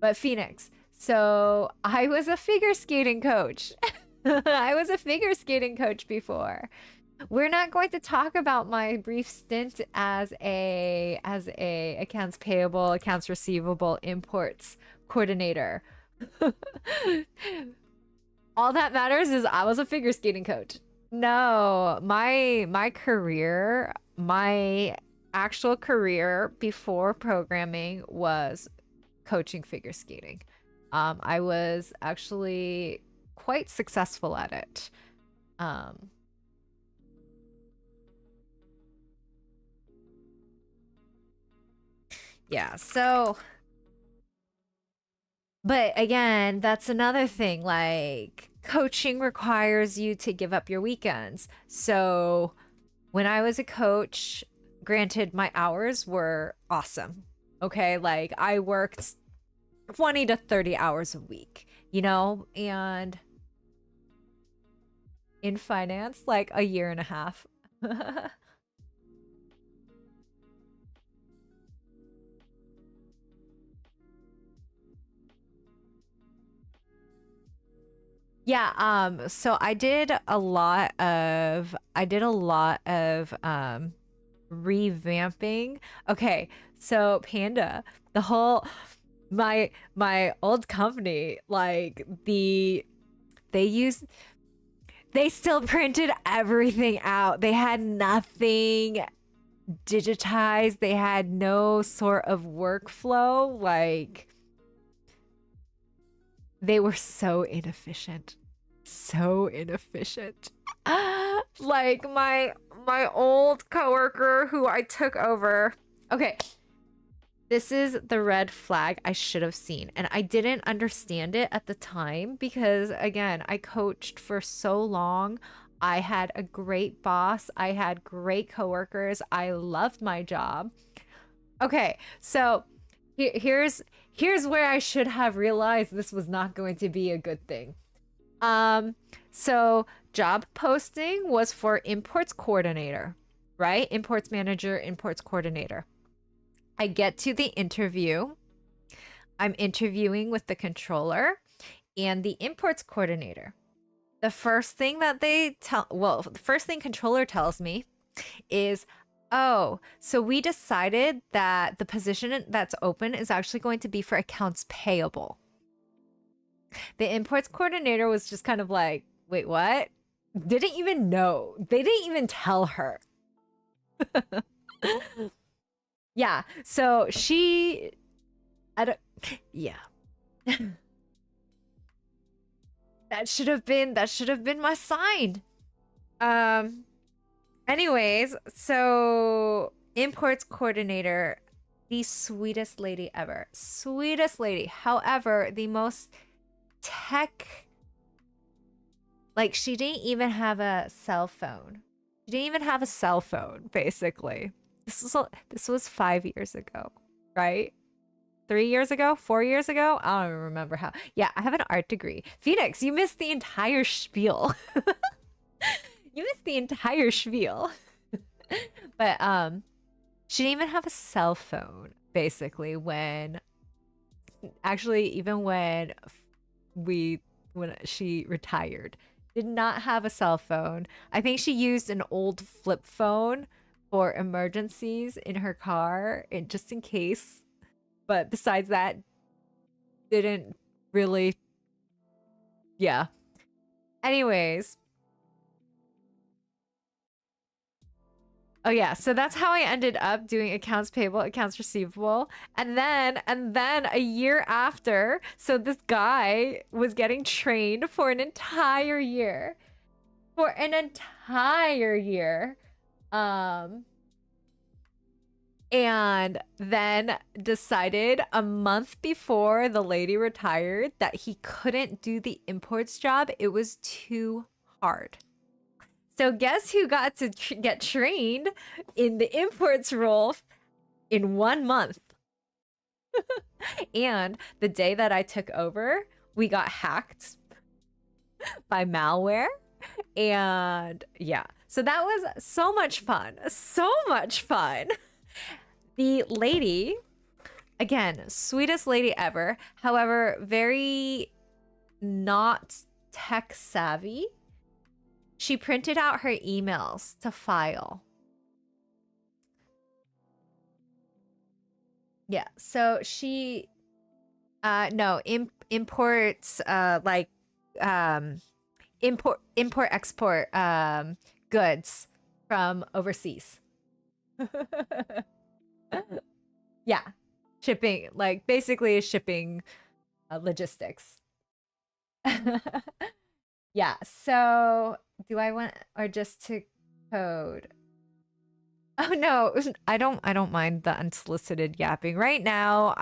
But Phoenix, so I was a figure skating coach. I was a figure skating coach before. We're not going to talk about my brief stint as a accounts payable, accounts receivable, imports coordinator. All that matters is I was a figure skating coach. No, my career, my actual career before programming was coaching figure skating. I was actually quite successful at it. Um, yeah, so but again, that's another thing. Like, coaching requires you to give up your weekends. So, when I was a coach, granted, my hours were awesome. Okay. Like, I worked 20 to 30 hours a week, and in finance, like a year and a half. Yeah, so I did a lot of revamping. Okay, so Panda, the whole my old company, like they use they still printed everything out. They had nothing digitized. They had no sort of workflow. Like they were so inefficient. So inefficient. Like my old coworker who I took over. Okay, this is the red flag I should have seen. And I didn't understand it at the time because, again, I coached for so long. I had a great boss. I had great coworkers. I loved my job. Okay, so here's where I should have realized this was not going to be a good thing. Um, so job posting was for imports coordinator, right? Imports manager, imports coordinator. I get to the interview. I'm interviewing with the controller and the imports coordinator. The first thing that the first thing controller tells me is, oh, so we decided that the position that's open is actually going to be for accounts payable. The imports coordinator was just kind of like, wait, what? Didn't even know. They didn't even tell her. Yeah. So I don't, yeah. That should have been my sign. Um, anyways, so imports coordinator, the sweetest lady ever. Sweetest lady. However, the most tech, like she didn't even have a cell phone. She didn't even have a cell phone, basically. This was 5 years ago, right? 3 years ago, 4 years ago. I don't even remember how. Yeah, I have an art degree. Phoenix, you missed the entire spiel. You missed the entire spiel. But she didn't even have a cell phone basically when actually even we when she retired. Did not have a cell phone. I think she used an old flip phone for emergencies in her car and just in case. But besides that, didn't really yeah. Anyways, oh yeah, so that's how I ended up doing accounts payable, accounts receivable. And then a year after, so this guy was getting trained for an entire year. For an entire year. And then decided a month before the lady retired that he couldn't do the imports job. It was too hard. So guess who got to get trained in the imports role in 1 month? And the day that I took over, we got hacked by malware. And yeah, so that was so much fun. So much fun. The lady, again, sweetest lady ever. However, very not tech savvy. She printed out her emails to file. Yeah, so she imports like import export goods from overseas. Yeah, shipping, like basically shipping logistics. Yeah, so do I want or just to code? Oh no, I don't mind the unsolicited yapping. Right now,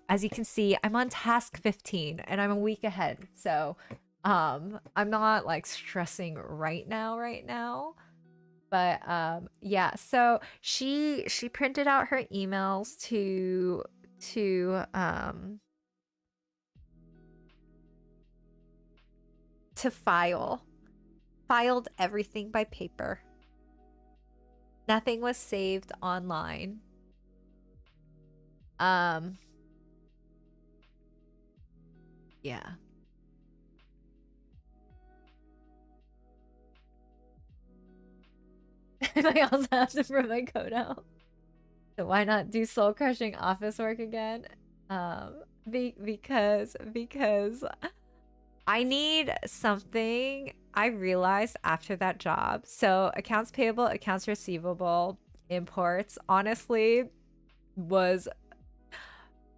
as you can see, I'm on task 15 and I'm a week ahead. So, I'm not like stressing right now. But yeah, so she printed out her emails to filed everything by paper. Nothing was saved online. Yeah. I also have to print my code out. So why not do soul crushing office work again? Because I need something. I realized after that job. So accounts payable, accounts receivable, imports, honestly, was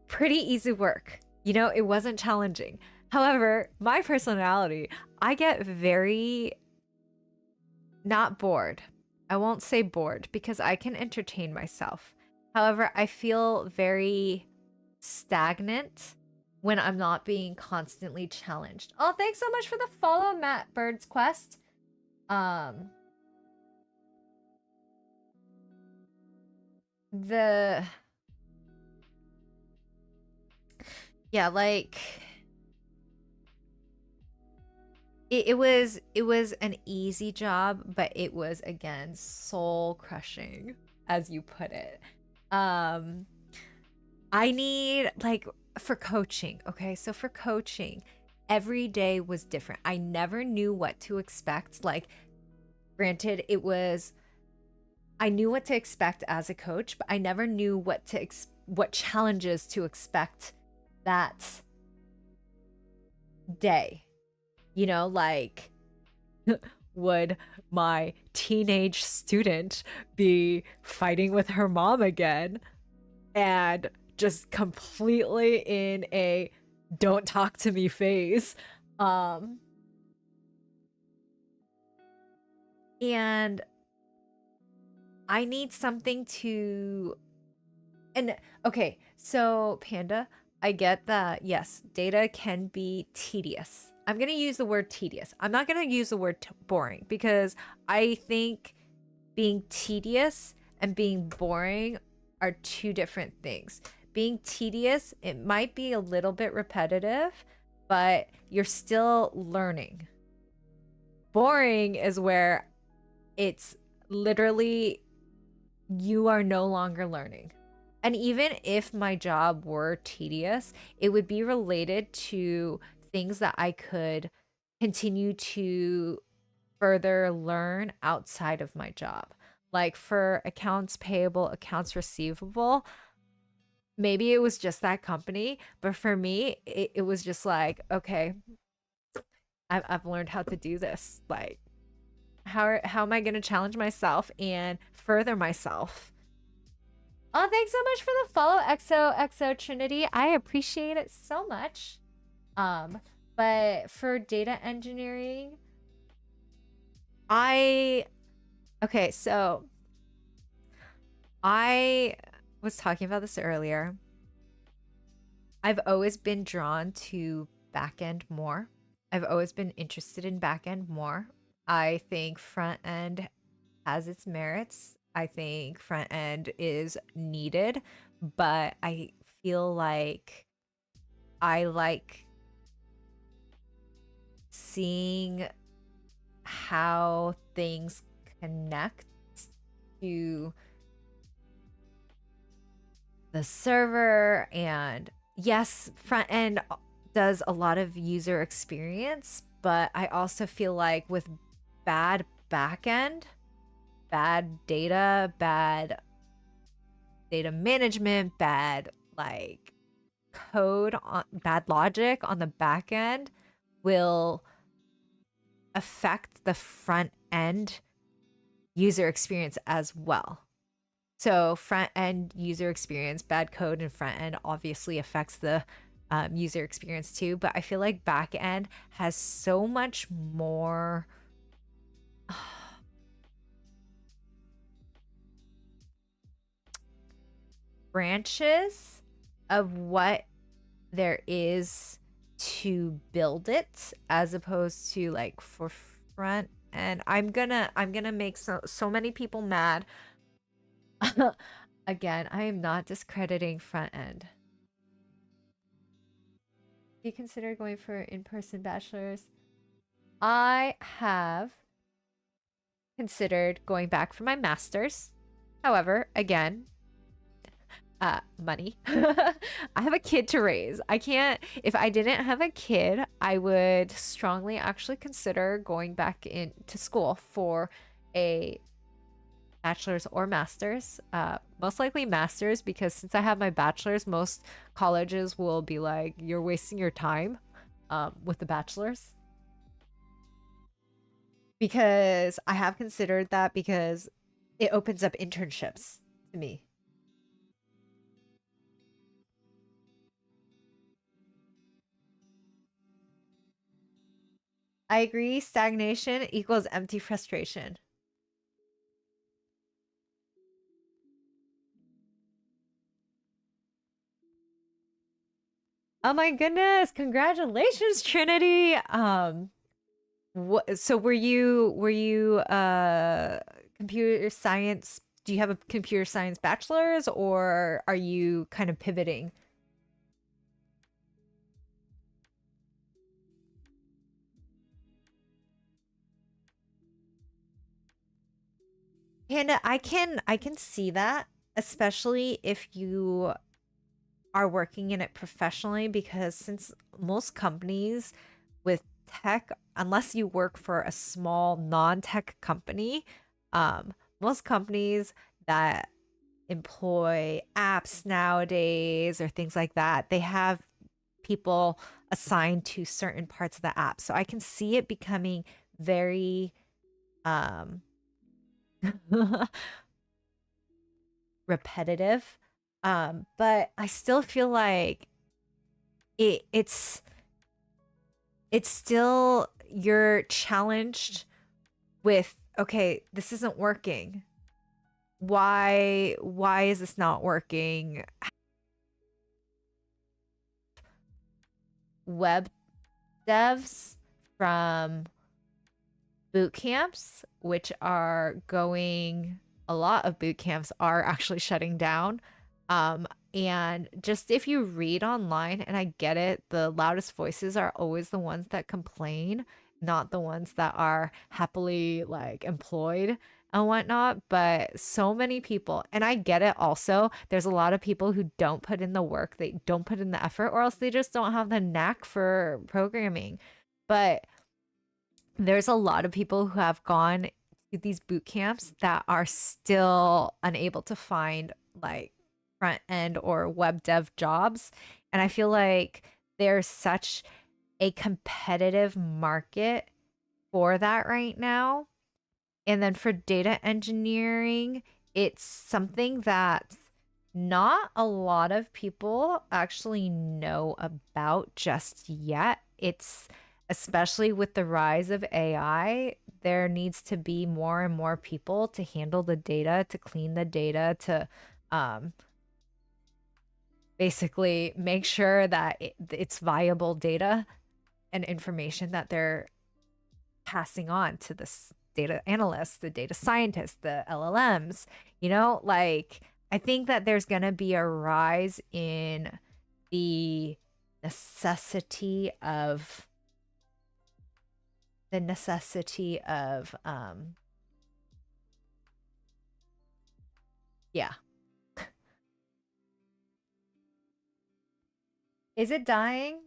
pretty easy work. You know, it wasn't challenging. However, my personality, I get very not bored. I won't say bored because I can entertain myself. However, I feel very stagnant when I'm not being constantly challenged. Oh, thanks so much for the follow, Matt Bird's Quest. Yeah, like it was an easy job, but it was again soul crushing, as you put it. I need like for coaching, okay? So for coaching, every day was different. I never knew what to expect. Like, granted, I knew what to expect as a coach, but I never knew what challenges to expect that day. You know, like, would my teenage student be fighting with her mom again and just completely in a don't talk to me phase? And I need something to and okay, so Panda, I get that yes, data can be tedious. I'm going to use the word tedious. I'm not going to use the word boring because I think being tedious and being boring are two different things. Being tedious, it might be a little bit repetitive, but you're still learning. Boring is where it's literally you are no longer learning. And even if my job were tedious, it would be related to things that I could continue to further learn outside of my job. Like for accounts payable, accounts receivable, maybe it was just that company, but for me, it was just like, okay, I've learned how to do this. Like, how am I going to challenge myself and further myself? Oh, thanks so much for the follow, XOXO Trinity. I appreciate it so much. Um, but for data engineering, I okay, so I was talking about this earlier. I've always been drawn to backend more. I've always been interested in backend more. I think front end has its merits. I think front end is needed, but I feel like I like seeing how things connect to the server. And yes, front end does a lot of user experience, but I also feel like with bad backend, bad data management, bad like code on bad logic on the back end will affect the front end user experience as well. So front end user experience, bad code in front end obviously affects the user experience too. But I feel like back end has so much more branches of what there is to build it as opposed to like for front end. I'm gonna make so many people mad. Again, I am not discrediting front end. Do you consider going for in-person bachelor's? I have considered going back for my master's. However, again, money. I have a kid to raise. I can't, if I didn't have a kid, I would strongly actually consider going back into school for a bachelor's or master's. Most likely master's, because since I have my bachelor's, most colleges will be like, you're wasting your time with the bachelor's. Because I have considered that because it opens up internships to me. I agree, stagnation equals empty frustration. Oh my goodness, congratulations, Trinity. So were you computer science, do you have a computer science bachelor's or are you kind of pivoting? And I can see that, especially if you are working in it professionally, because since most companies with tech, unless you work for a small non-tech company, most companies that employ apps nowadays or things like that, they have people assigned to certain parts of the app. So I can see it becoming very um repetitive. But I still feel like it's still you're challenged with, okay, this isn't working. Why is this not working? Web devs from boot camps, which are going, a lot of boot camps are actually shutting down. And just if you read online, and I get it, the loudest voices are always the ones that complain. not the ones that are happily like employed and whatnot, but so many people, and I get it also. There's a lot of people who don't put in the work, they don't put in the effort, or else they just don't have the knack for programming. But there's a lot of people who have gone to these boot camps that are still unable to find like front end or web dev jobs. And I feel like there's such a competitive market for that right now. And then for data engineering, it's something that not a lot of people actually know about just yet. It's especially with the rise of AI, there needs to be more and more people to handle the data, to clean the data, to um, basically make sure that it's viable data and information that they're passing on to the data analysts, the data scientists, the LLMs, like I think that there's going to be a rise in the necessity of yeah. Is it dying?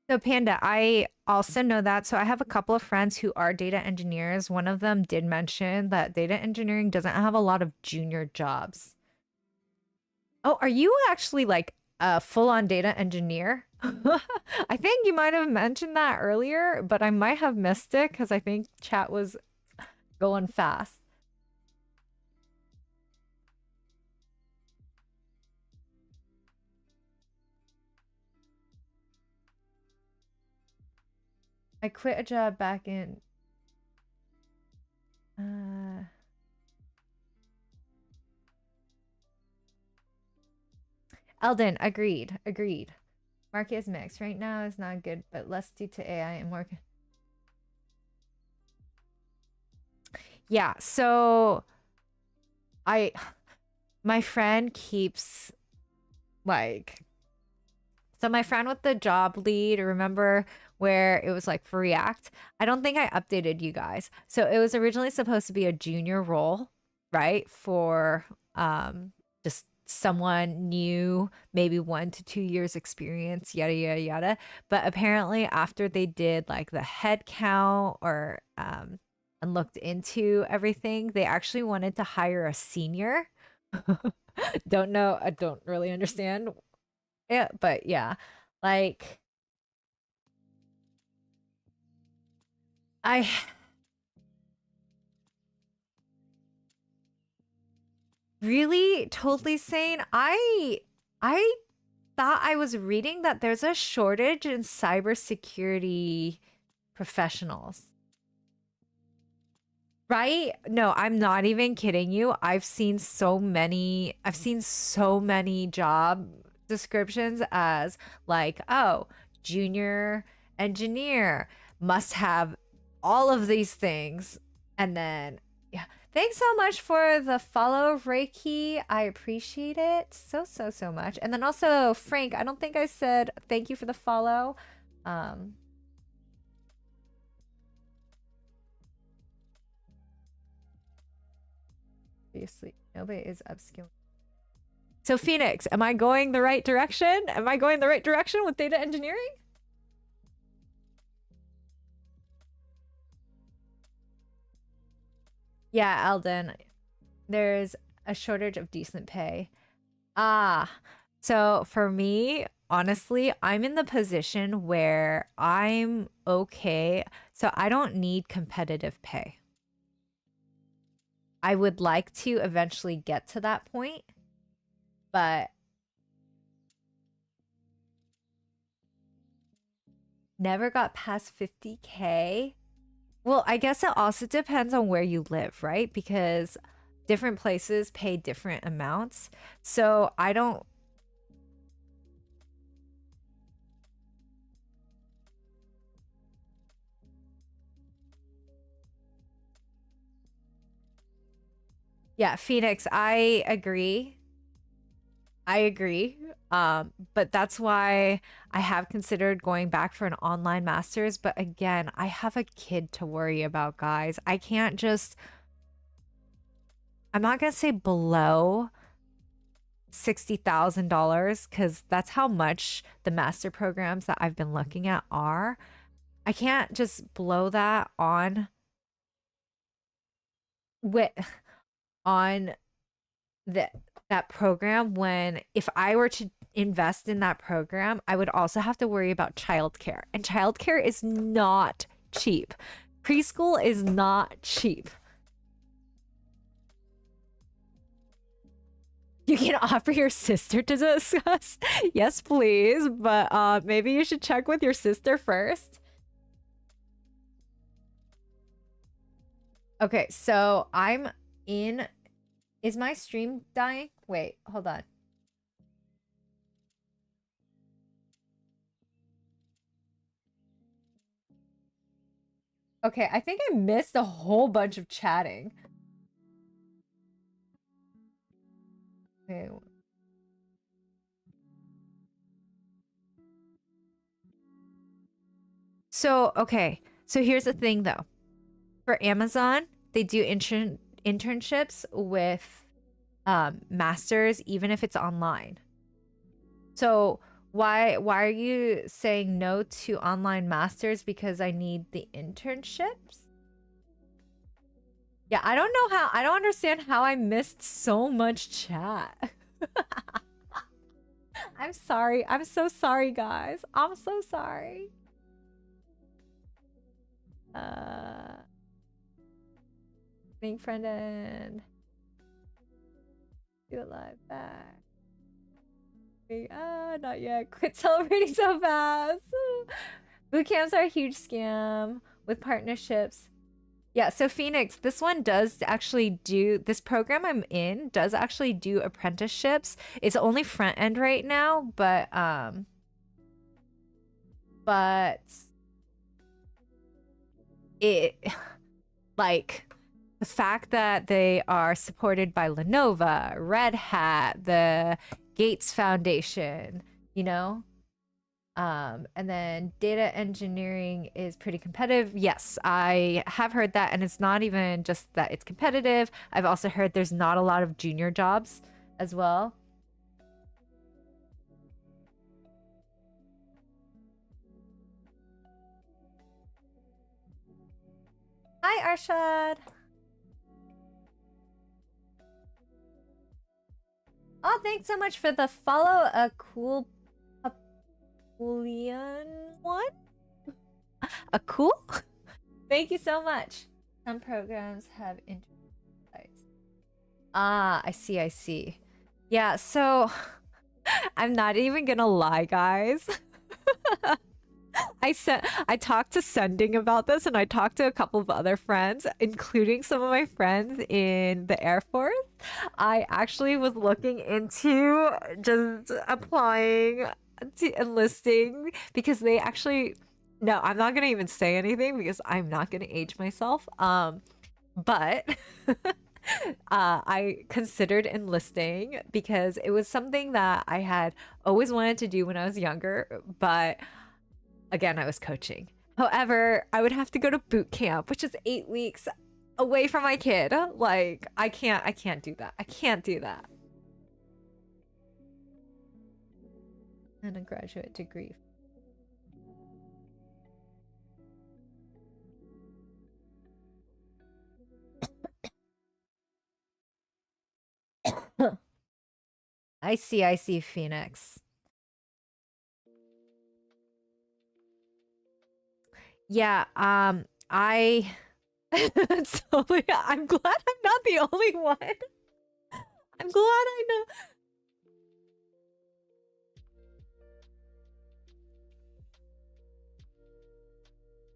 So, Panda, I also know that. So, I have a couple of friends who are data engineers. One of them did mention that data engineering doesn't have a lot of junior jobs. Oh, are you actually like a full-on data engineer? I think you might have mentioned that earlier, but I might have missed it because I think chat was going fast. I quit a job back in uh Eldon, agreed. Market is mixed. Right now is not good, but less due to AI and more. Yeah, so I my friend keeps like so my friend with the job lead, remember where it was like for React? I don't think I updated you guys. So it was originally supposed to be a junior role, right? For just someone new, maybe 1 to 2 years experience, yada yada yada. But apparently after they did like the head count or and looked into everything, they actually wanted to hire a senior. Don't know, I don't really understand it, but yeah. Like I really totally sane. I thought I was reading that there's a shortage in cybersecurity professionals. Right? No, I'm not even kidding you. I've seen so many job descriptions as like, oh, junior engineer must have all of these things. And then yeah. Thanks so much for the follow, Reiki. I appreciate it so much. And then also Frank, I don't think I said thank you for the follow. Um obviously nobody is upskilling. So Phoenix, am I going the right direction? Am I going the right direction with data engineering? Yeah, Alden, there's a shortage of decent pay. Ah, so for me, honestly, I'm in the position where I'm okay. So I don't need competitive pay. I would like to eventually get to that point, but never got past 50K. Well, I guess it also depends on where you live, right? Because different places pay different amounts. So I don't, yeah, Phoenix, I agree. I agree. But that's why I have considered going back for an online master's. But again, I have a kid to worry about, guys. I can't just, I'm not gonna say below $60,000 because that's how much the master programs that I've been looking at are. I can't just blow that on with on the that program when if I were to invest in that program, I would also have to worry about childcare. And childcare is not cheap. Preschool is not cheap. You can offer your sister to discuss. Yes, please. But maybe you should check with your sister first. Okay, so I'm in. Is my stream dying? Wait, hold on. Okay, I think I missed a whole bunch of chatting. Okay. So, okay. So here's the thing though. For Amazon, they do internships with masters even if it's online. So, why are you saying no to online masters because I need the internships? Yeah, I don't know how I don't understand how I missed so much chat. I'm sorry. I'm so sorry, guys. I'm so sorry. Being friended. Do it live back. Not yet. Quit celebrating so fast. Boot camps are a huge scam with partnerships. Yeah, so Phoenix, this one does actually do this program I'm in does actually do apprenticeships. It's only front end right now, but it like the fact that they are supported by Lenovo, Red Hat, the Gates Foundation, you know? And then data engineering is pretty competitive. Yes, I have heard that. And it's not even just that it's competitive. I've also heard there's not a lot of junior jobs as well. Hi, Arshad. Oh, thanks so much for the follow. A cool Julian one? A cool? Thank you so much. Some programs have sites. Ah, I see, I see. Yeah, so I'm not even gonna lie, guys. I talked to Sending about this and I talked to a couple of other friends, including some of my friends in the Air Force. I actually was looking into just applying to enlisting because they actually no, I'm not gonna even say anything because I'm not gonna age myself. But I considered enlisting because it was something that I had always wanted to do when I was younger, but again, I was coaching. However, I would have to go to boot camp, which is 8 weeks away from my kid. Like, I can't do that. I can't do that. And a graduate degree. I see, Phoenix. Yeah, I totally, I'm glad I'm not the only one. I'm glad I know.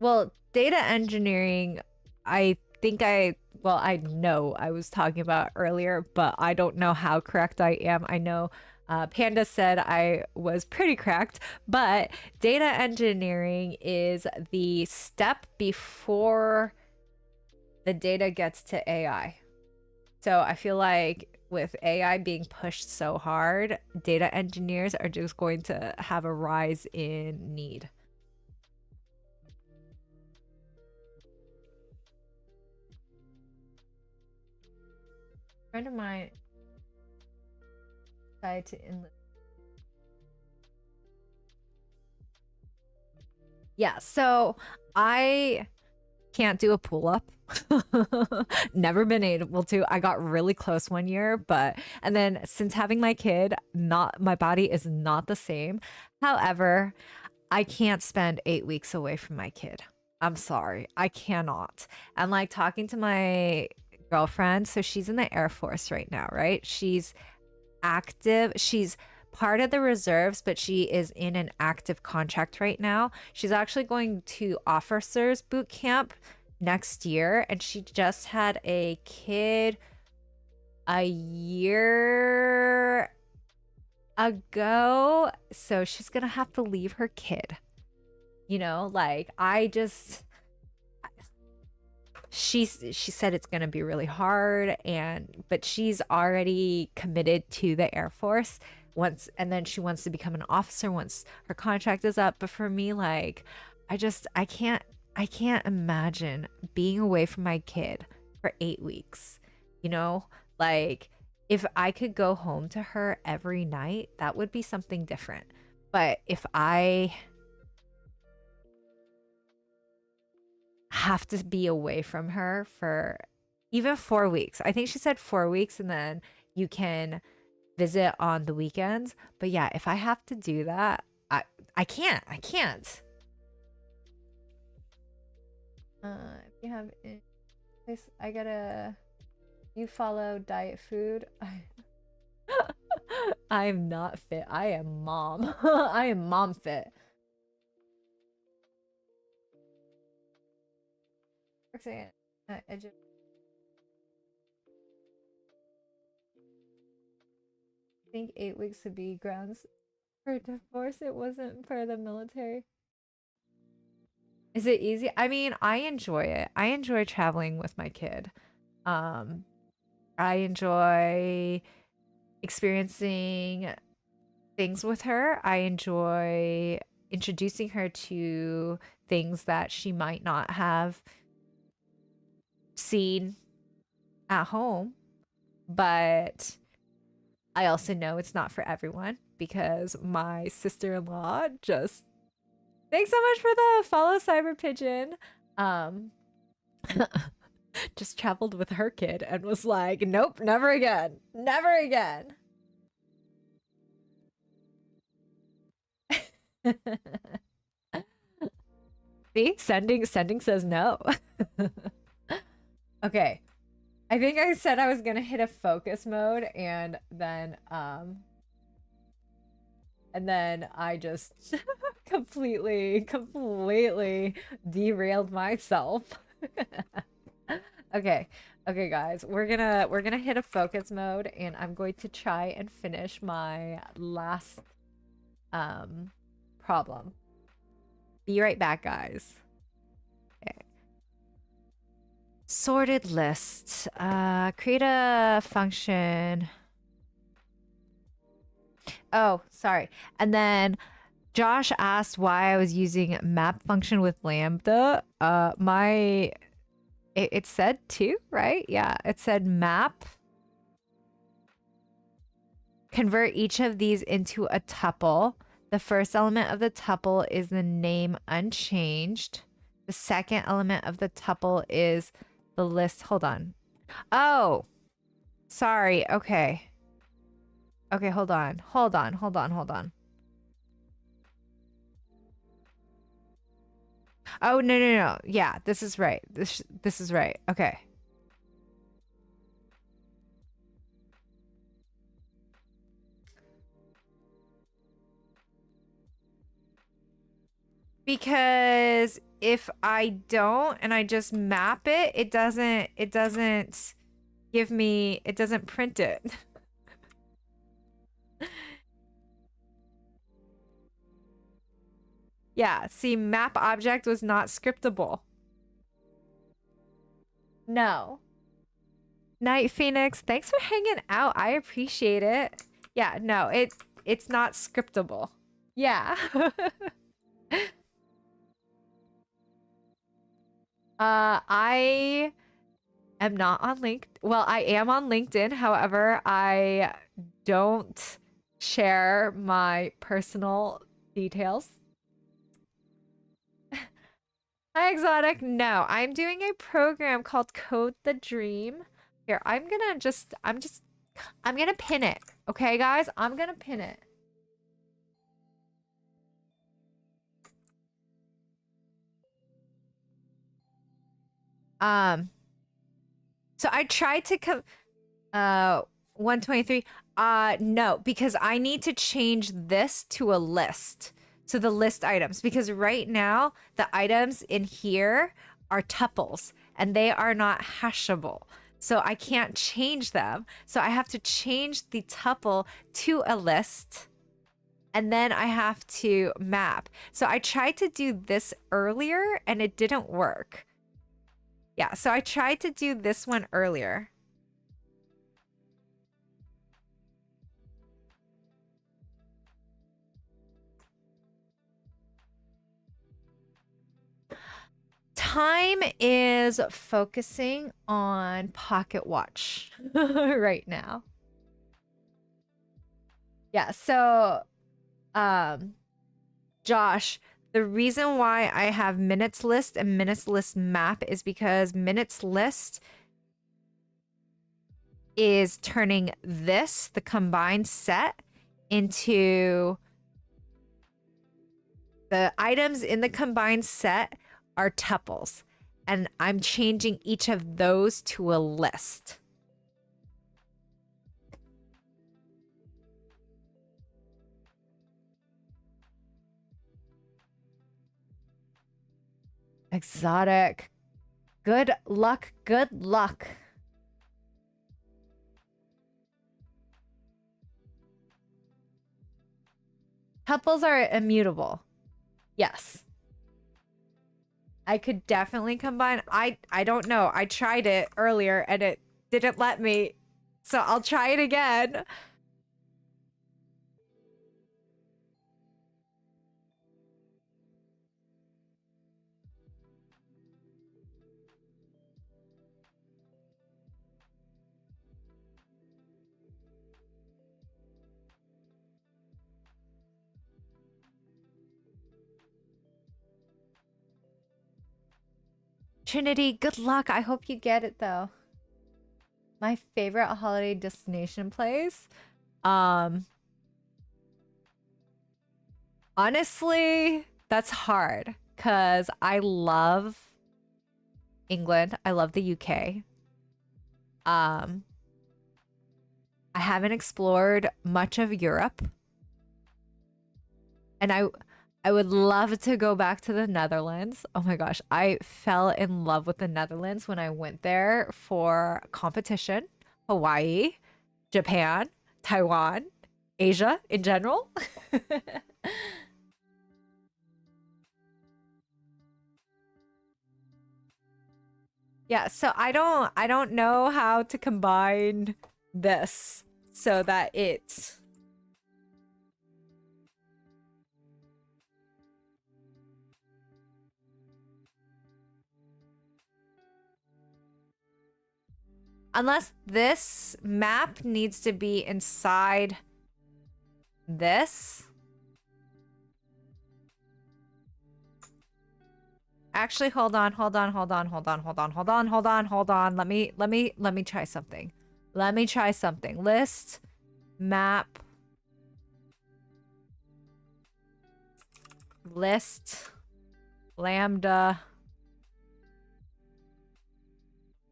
Well, data engineering, I think well, I know I was talking about earlier, but I don't know how correct I am. I know Panda said I was pretty correct, but data engineering is the step before the data gets to AI. So I feel like with AI being pushed so hard, data engineers are just going to have a rise in need. A friend of mine decided to enlist. Yeah, so I can't do a pull up. Never been able to. I got really close one year, but and then since having my kid, not my body is not the same. However, I can't spend 8 weeks away from my kid. I'm sorry. I cannot. And like talking to my girlfriend, so she's in the Air Force right now, right? She's active. She's part of the reserves, but she is in an active contract right now. She's actually going to officers boot camp next year, and she just had a kid a year ago. So she's gonna have to leave her kid. You know, like I just she said it's going to be really hard, and but she's already committed to the Air Force once, and then she wants to become an officer once her contract is up. But for me, like I can't imagine being away from my kid for 8 weeks. You know, like if I could go home to her every night, that would be something different. But if I have to be away from her for even 4 weeks. I think she said 4 weeks, and then you can visit on the weekends. But yeah, if I have to do that, I can't. I can't. If you have this, I gotta. You follow diet food. I am not fit. I am mom. I am mom fit. I think 8 weeks would be grounds for divorce. It wasn't for the military. Is it easy? I mean, I enjoy it. I enjoy traveling with my kid. Um, I enjoy experiencing things with her. I enjoy introducing her to things that she might not have seen at home. But I also know it's not for everyone because my sister-in-law just thanks so much for the follow, Cyber Pigeon. Um just traveled with her kid and was like, nope, never again. Never again. See, sending says no. Okay. I think I said I was gonna hit a focus mode, and then I just completely derailed myself. Okay. Okay, guys. We're gonna hit a focus mode, and I'm going to try and finish my last problem. Be right back, guys. Okay. Sorted list. Create a function. Oh, sorry. And then Josh asked why I was using map function with lambda. It said two, right? Yeah, it said map. Convert each of these into a tuple. The first element of the tuple is the name unchanged. The second element of the tuple is the list. Hold on. Oh, sorry. Okay. Okay, hold on. Hold on. Oh, no. Yeah, this is right. This is right. Okay. Because if I don't and I just map it, it doesn't give me, it doesn't print it. Yeah, see, map object was not scriptable. No. Night Phoenix, thanks for hanging out. I appreciate it. Yeah, no, it's not scriptable. Yeah. I am not on LinkedIn. Well, I am on LinkedIn. However, I don't share my personal details. Hi, Exotic. No, I'm doing a program called Code the Dream. Here, I'm gonna pin it. Okay, guys? I'm gonna pin it. Um, so I tried to come, 123. No, because I need to change this to a list. So the list items, because right now the items in here are tuples and they are not hashable. So I can't change them. So I have to change the tuple to a list and then I have to map. So I tried to do this earlier and it didn't work. Yeah, so I tried to do this one earlier. Time is focusing on pocket watch right now. Yeah, so Josh, the reason why I have minutes list and minutes list map is because minutes list is turning this, the combined set, into the items in the combined set are tuples. And I'm changing each of those to a list. Exotic. Good luck. Good luck. Tuples are immutable. Yes. I could definitely combine. I don't know. I tried it earlier and it didn't let me. So I'll try it again. Trinity, good luck. I hope you get it though. My favorite holiday destination place. Honestly, that's hard because I love England. I love the UK. I haven't explored much of Europe. And I would love to go back to the Netherlands. Oh my gosh, I fell in love with the Netherlands when I went there for competition. Hawaii, Japan, Taiwan, Asia in general. Yeah, so I don't know how to combine this so that it's unless this map needs to be inside this. Actually, hold on. Let me try something. List, map, list, lambda.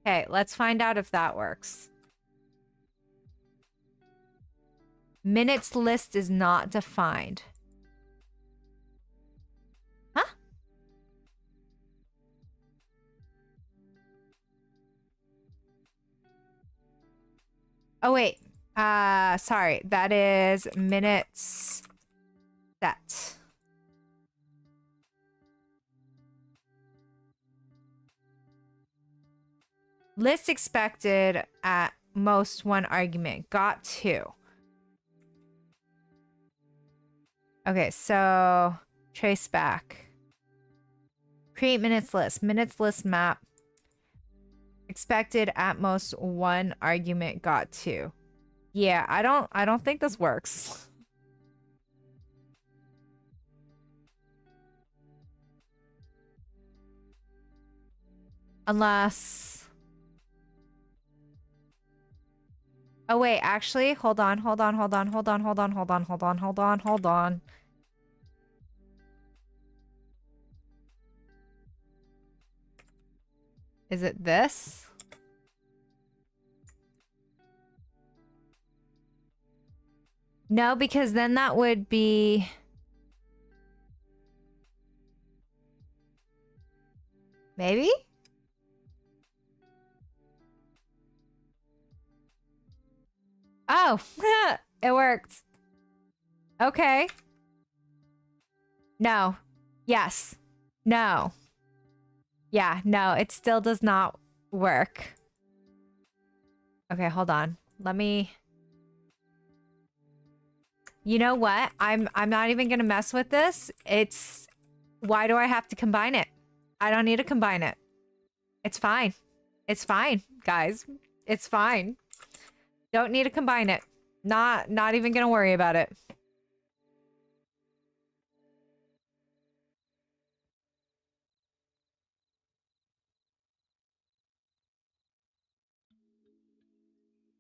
Okay, let's find out if that works. Minutes list is not defined. Huh? Oh, wait. Sorry. That is minutes set. List expected at most 1 argument. Got 2. Okay, so trace back. Create minutes list. Minutes list map. Expected at most 1 argument. Got 2. Yeah, I don't think this works. Unless... Oh, wait, actually, hold on. Is it this? No, because then that would be... Maybe? Oh, it worked. Okay. No. Yes. No. Yeah, no, it still does not work. Okay, hold on. Let me... You know what? I'm not even gonna mess with this. It's... Why do I have to combine it? I don't need to combine it. It's fine. It's fine, guys. It's fine. Don't need to combine it. Not even gonna worry about it.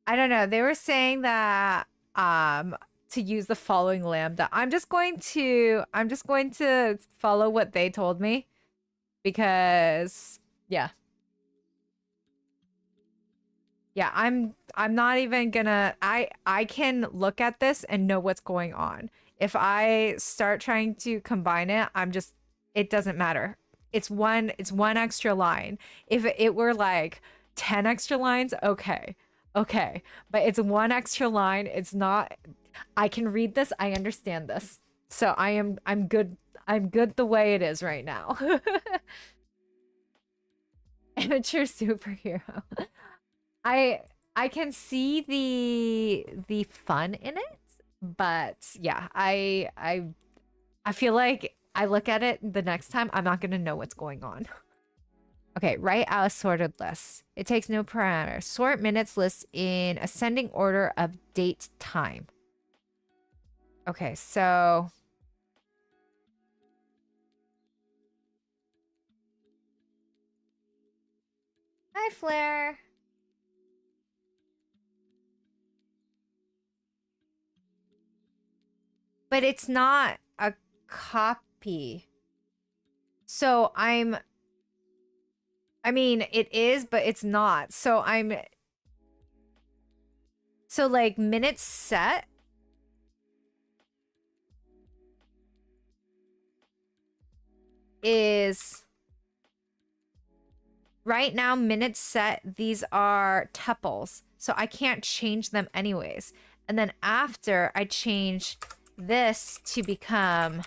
I don't know. They were saying that to use the following lambda. I'm just going to follow what they told me because yeah. Yeah, I'm not even gonna I can look at this and know what's going on. If I start trying to combine it, it doesn't matter. It's one extra line. If it were like 10 extra lines, okay. Okay. But it's one extra line. It's not I can read this. I understand this. So I'm good. I'm good the way it is right now. Amateur superhero. I I can see the fun in it, but yeah, I feel like I look at it the next time, I'm not gonna know what's going on. Okay, write out a sorted list. It takes no parameter. Sort minutes list in ascending order of date time. Okay, so hi Flair. But it's not a copy. So I mean, it is, but it's not. So like minutes set is right now minutes set, these are tuples. So I can't change them anyways. And then after I change this to become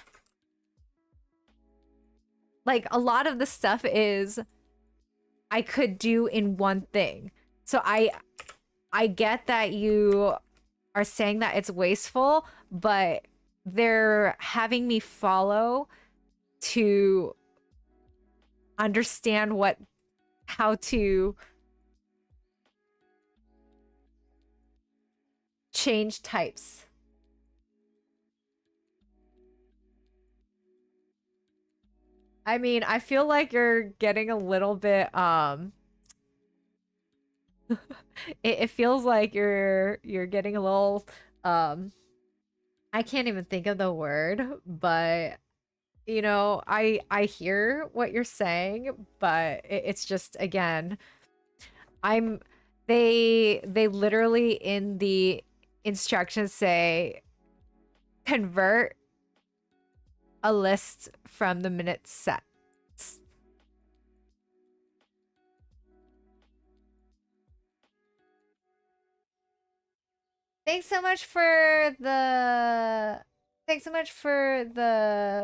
like a lot of the stuff is I could do in one thing. So I get that you are saying that it's wasteful, but they're having me follow to understand how to change types. I mean, I feel like you're getting a little bit it feels like you're getting a little I can't even think of the word, but you know, I hear what you're saying, but it's just again, I'm they literally in the instructions say convert a list from the minute sets. Thanks so much for the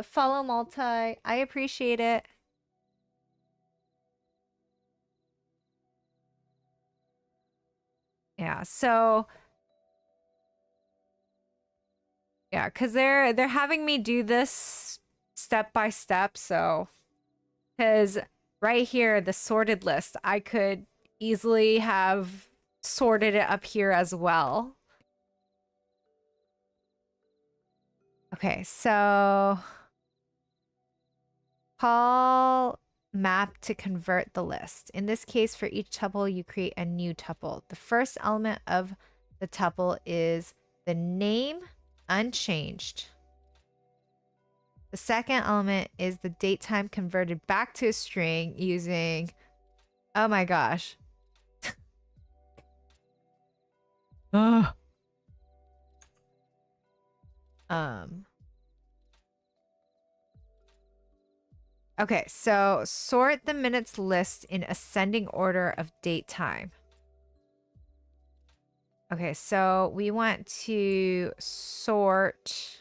follow multi. I appreciate it. Yeah, so yeah, because they're having me do this step by step, so because right here, the sorted list, I could easily have sorted it up here as well. Okay, so call map to convert the list. In this case, for each tuple, you create a new tuple. The first element of the tuple is the name unchanged. The second element is the date time converted back to a string using, oh my gosh. Ugh. Um, okay, so sort the minutes list in ascending order of date time. Okay, so we want to sort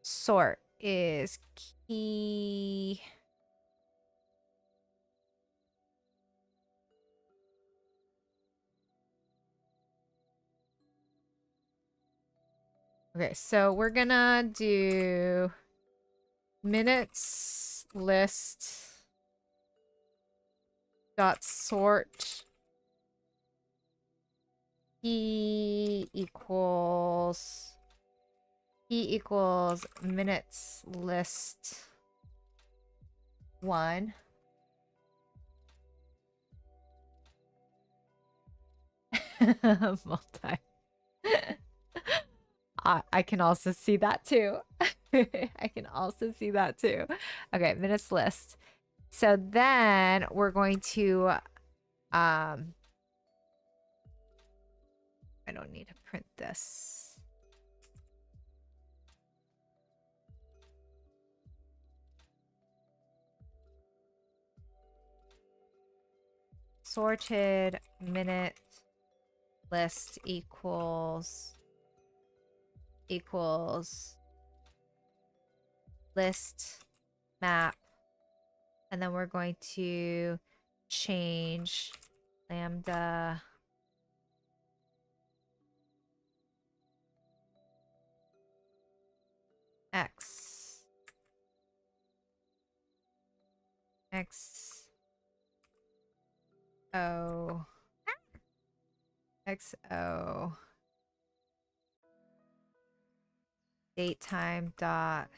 sort is key. Okay, so we're gonna do minutes list dot sort p equals minutes list 1. Multi. I can also see that too. I can also see that too. Okay, minutes list. So then we're going to I don't need to print this. Sorted minute list equals list map, and then we're going to change lambda x o xo date time dot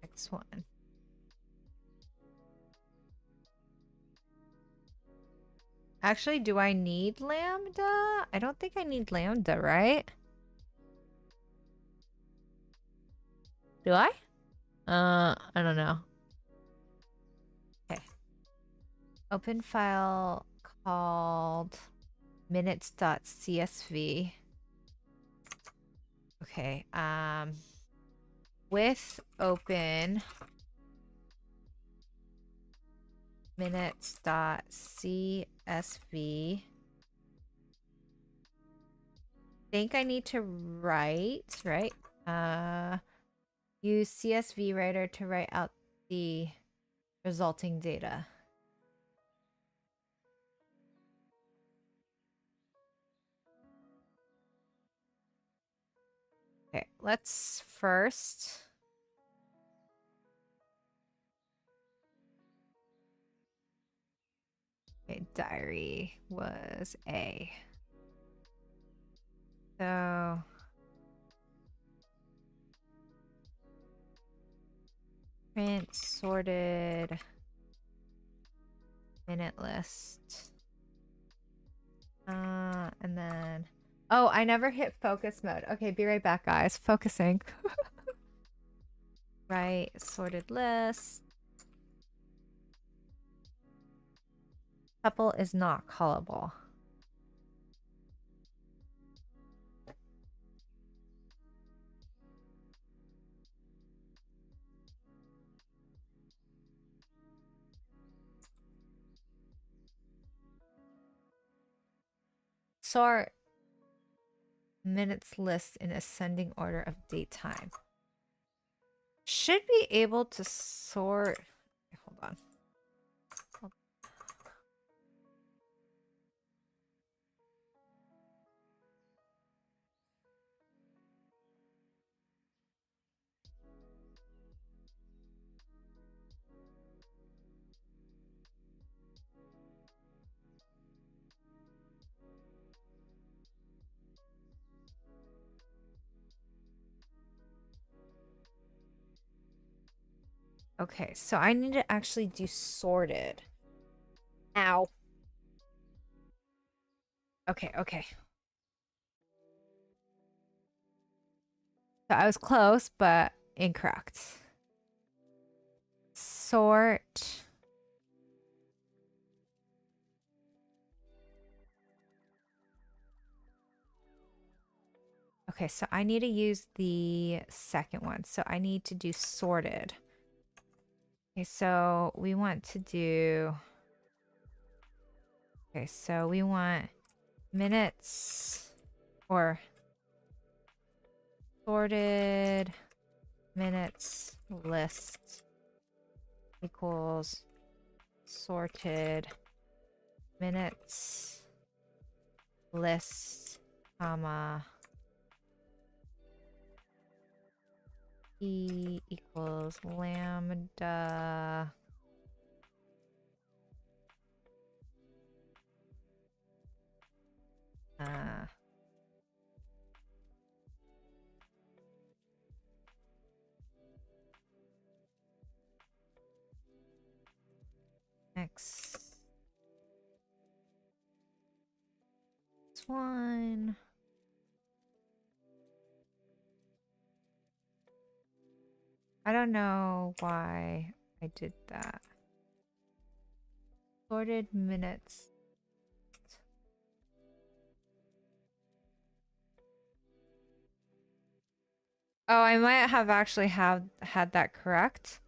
x1. Actually, do I need lambda? I don't think I need lambda, right? Do I? I don't know. Okay. Open file called minutes.csv. Okay. With open minutes.csv. Think I need to write, right? Use CSV writer to write out the resulting data. Okay, let's first okay, diary was A. So print sorted minute list. And then oh, I never hit focus mode. Okay, be right back, guys. Focusing. Right, sorted list. Tuple is not callable. Sort minutes list in ascending order of date time. Should be able to sort. Hold on. Okay, so I need to actually do sorted. Ow. Okay, okay. So I was close, but incorrect. Sort. Okay, so I need to use the second one. So I need to do sorted. Okay, so we want to do... Okay, so we want minutes or sorted minutes list equals sorted minutes list, comma, e equals lambda x one. I don't know why I did that. Sorted minutes. Oh, I might have actually had that correct.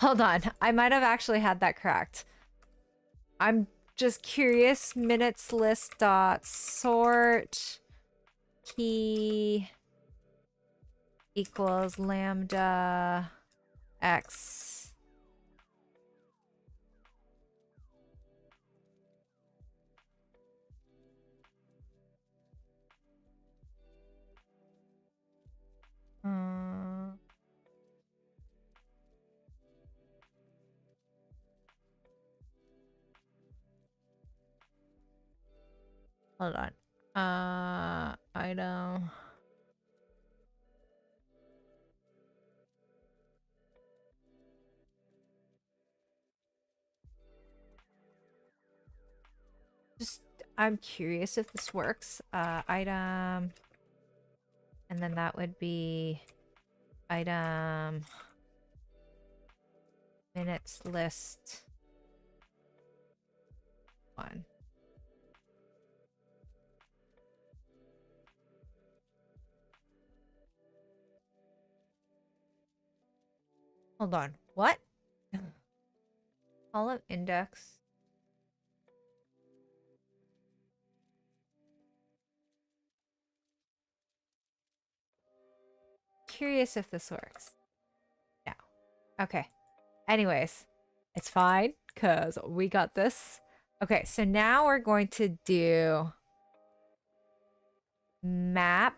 Hold on. I might have actually had that correct. I'm just curious. Minutes list dot sort key equals lambda x. Hold on. Item. Just, I'm curious if this works. Item. And then that would be item minutes list 1. Hold on. What? Column index. Curious if this works. No. Okay. Anyways, it's fine because we got this. Okay, so now we're going to do map.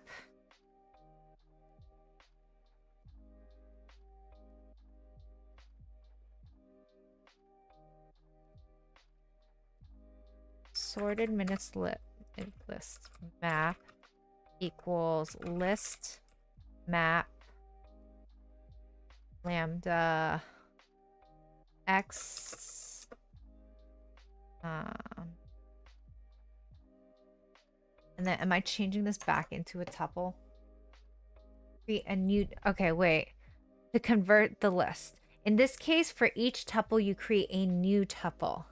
Sorted minutes list map equals list map lambda x and then am I changing this back into a tuple? Create a new, okay, wait. To convert the list. In this case, for each tuple, you create a new tuple.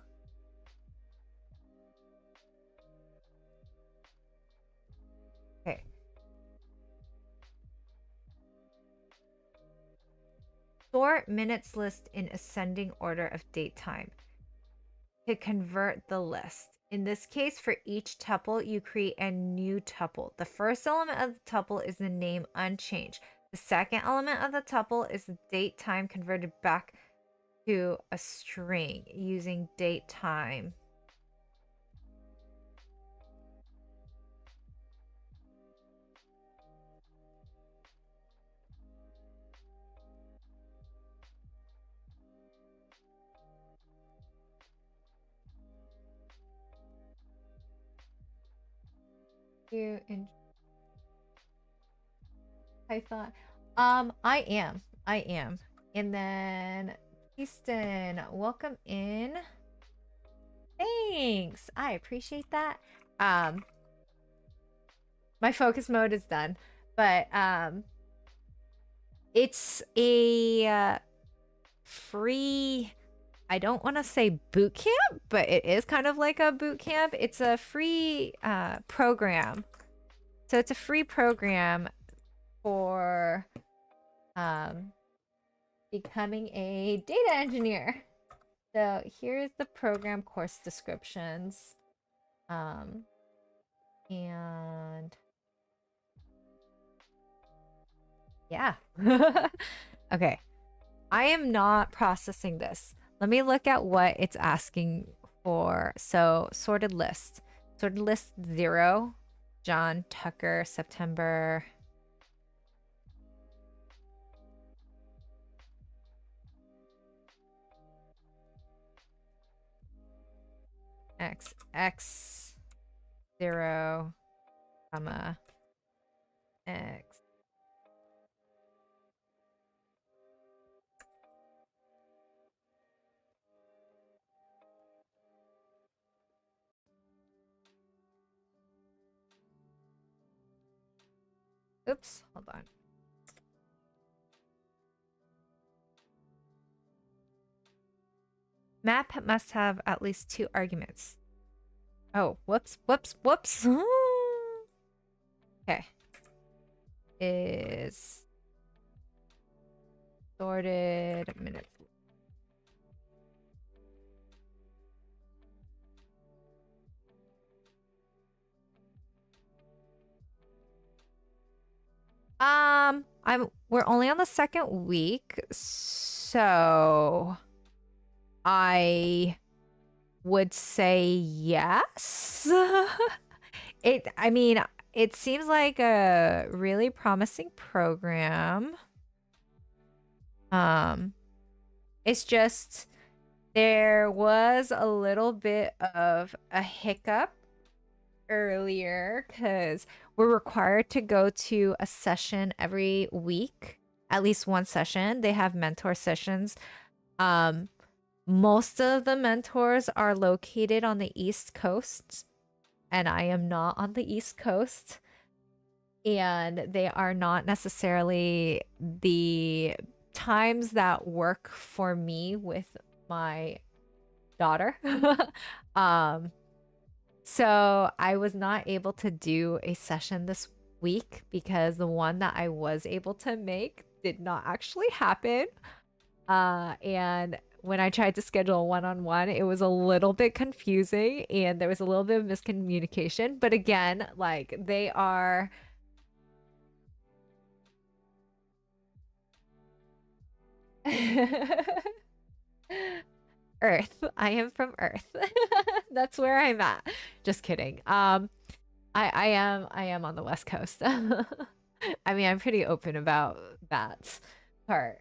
Okay. Sort minutes list in ascending order of date time to convert the list. In this case, for each tuple, you create a new tuple. The first element of the tuple is the name unchanged. The second element of the tuple is the date time converted back to a string using date time. You in Python? I am. And then Easton, welcome in. Thanks. I appreciate that. My focus mode is done, but it's a free, I don't want to say boot camp, but it is kind of like a boot camp. It's a free program. So it's a free program for becoming a data engineer. So here's the program course descriptions. And yeah. Okay. I am not processing this. Let me look at what it's asking for. So sorted list. Sorted list 0. John Tucker, September. X 0, comma, X. Oops, hold on. Map must have at least 2 arguments. Oh, whoops. Okay. Is sorted minutes. We're only on the second week, so I would say yes. I mean, it seems like a really promising program. It's just there was a little bit of a hiccup earlier because we're required to go to a session every week, at least one session. They have mentor sessions. Most of the mentors are located on the East Coast, and I am not on the East Coast. And they are not necessarily the times that work for me with my daughter. So I was not able to do a session this week because the one that I was able to make did not actually happen. And when I tried to schedule a one-on-one, it was a little bit confusing and there was a little bit of miscommunication. But again, like they are Earth. I am from Earth. That's where I'm at. Just kidding. I am on the West Coast. I mean, I'm pretty open about that part.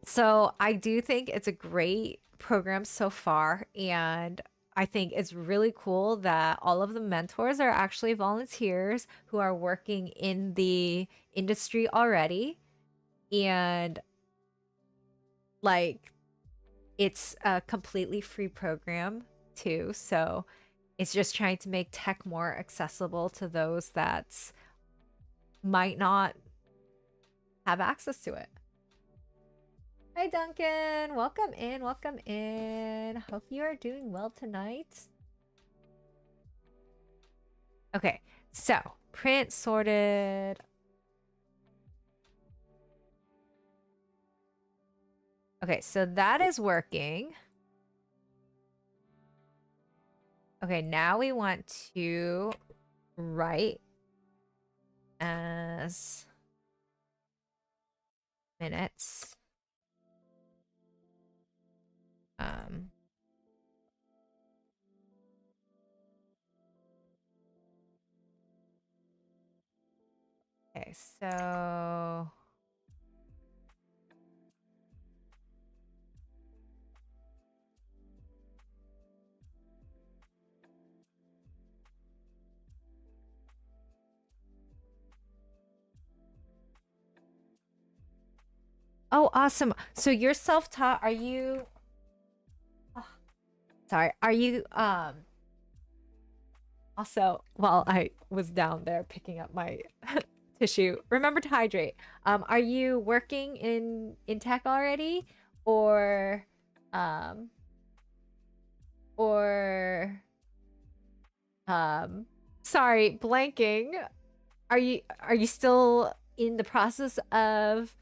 So I do think it's a great program so far, and I think it's really cool that all of the mentors are actually volunteers who are working in the industry already. And like it's a completely free program too, so it's just trying to make tech more accessible to those that might not have access to it. Hi Duncan, welcome in, welcome in. Hope you are doing well tonight. Okay, so print sorted. Okay, so that is working. Okay, now we want to write as minutes. Um, okay, so oh, awesome. So you're self-taught. Are you oh, sorry. Are you also while I was down there picking up my tissue, remember to hydrate. Are you working in tech already or um or um sorry, blanking. Are you still in the process of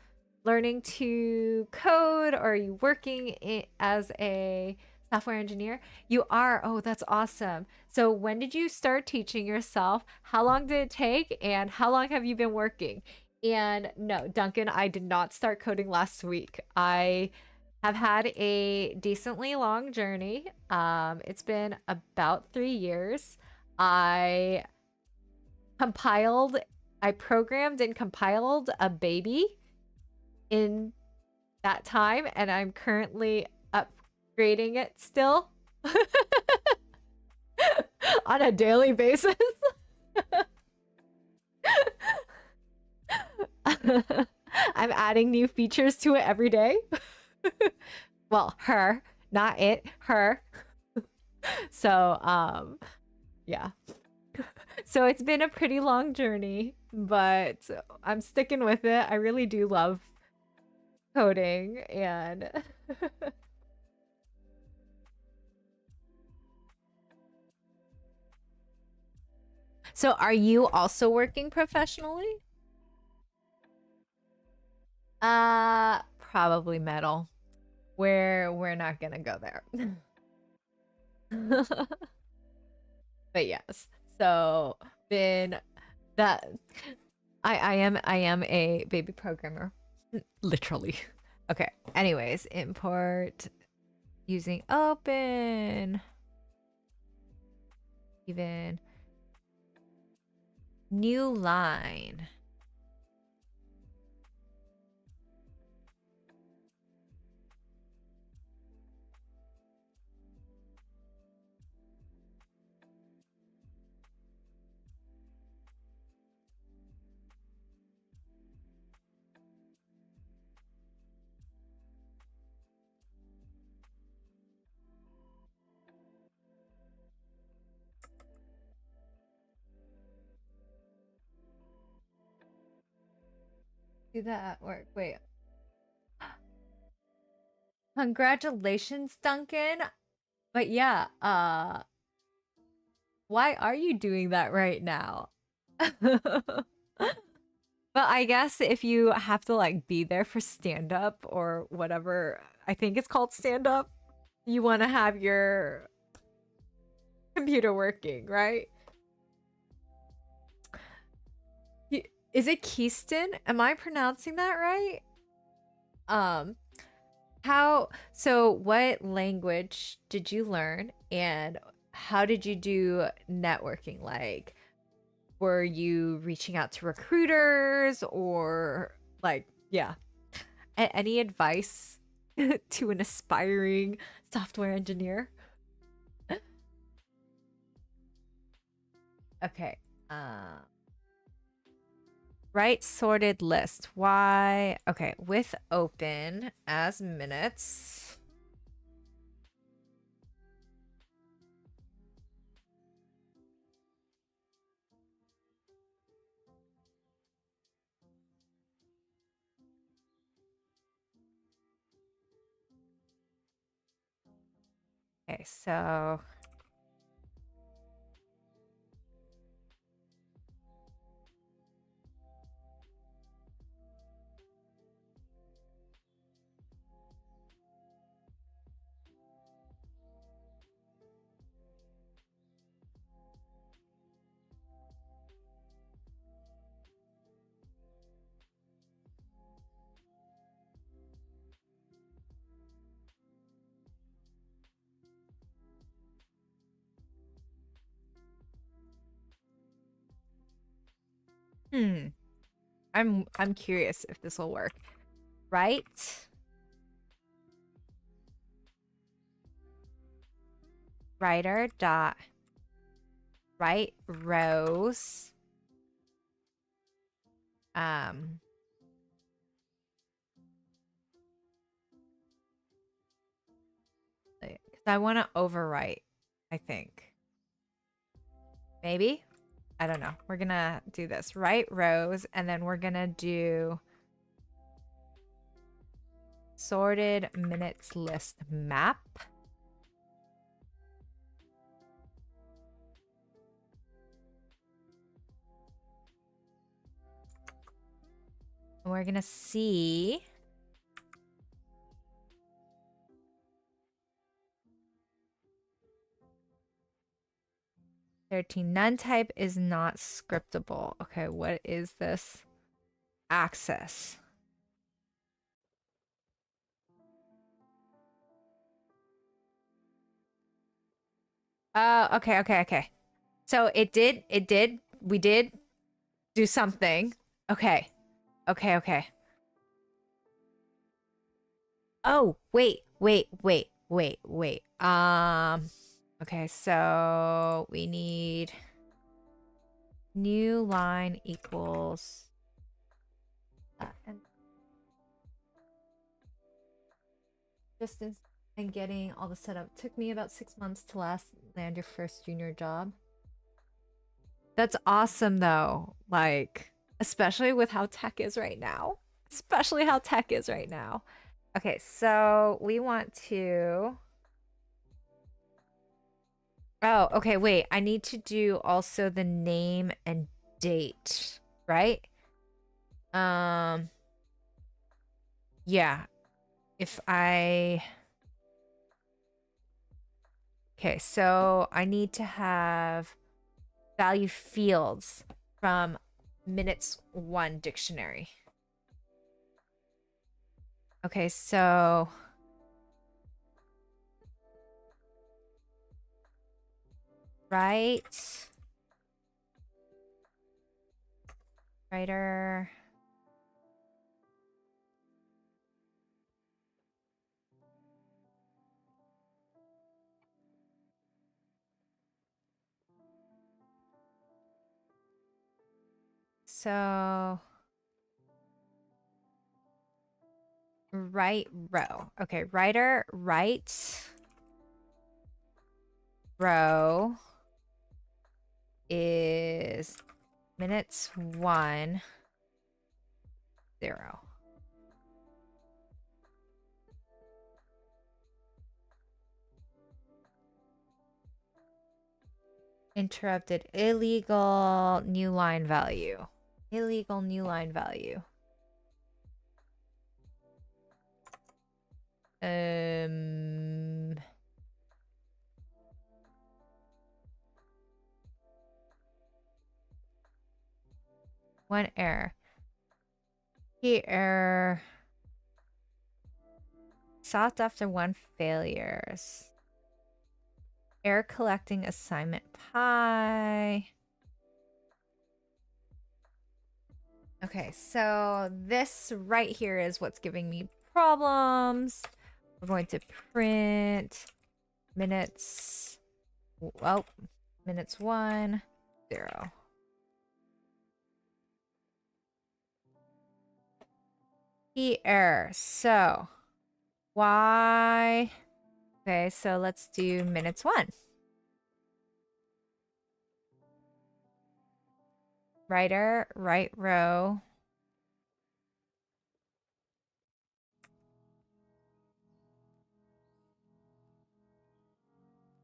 learning to code, or are you working as a software engineer? You are. Oh, that's awesome. So when did you start teaching yourself? How long did it take? And how long have you been working? And no, Duncan, I did not start coding last week. I have had a decently long journey. It's been about 3 years. I compiled, I programmed and compiled a baby in that time, and I'm currently upgrading it still on a daily basis. I'm adding new features to it every day. Well, her, not it, her. So, yeah. So it's been a pretty long journey, but I'm sticking with it. I really do love coding and so are you also working professionally? Probably metal. We're not gonna go there. But yes. So been that I am a baby programmer. Literally. Okay. Anyways, import using open. Even new line. Do that at work. Wait. Congratulations, Duncan. But yeah, why are you doing that right now? But I guess if you have to like be there for stand up or whatever, I think it's called stand up, you want to have your computer working, right? Is it Keyston? Am I pronouncing that right? Um, so what language did you learn and how did you do networking? Like, were you reaching out to recruiters or like, yeah, any advice to an aspiring software engineer? Okay. Right sorted list. Why? Okay, with open as minutes. Okay, so Hmm. I'm curious if this will work. Right? Writer dot right rows. Um, 'cause I want to overwrite, I think. Maybe? I don't know. We're gonna do this. Right rows, and then we're gonna do sorted minutes list map. And we're gonna see 13. None type is not scriptable. Okay, what is this? Access. Okay. So we did do something. Okay. Oh, wait. Okay, so we need new line equals and distance and getting all the setup took me about 6 months to land your first junior job. That's awesome though. Like, especially with how tech is right now. Okay, so we want to Oh, okay, wait. I need to do also the name and date, right? Um, yeah. If I Okay, so I need to have value fields from minutes 1 dictionary. Okay, so writer so right row. Okay, writer right row is minutes 1 0. Interrupted illegal new line value. Illegal new line value. One error. Key error. Sought after 1 failures. Error collecting assignment pi. Okay, so this right here is what's giving me problems. We're going to print minutes. Well, minutes 1 0. Key error. So why? Okay, so let's do minutes 1. Writer, right row.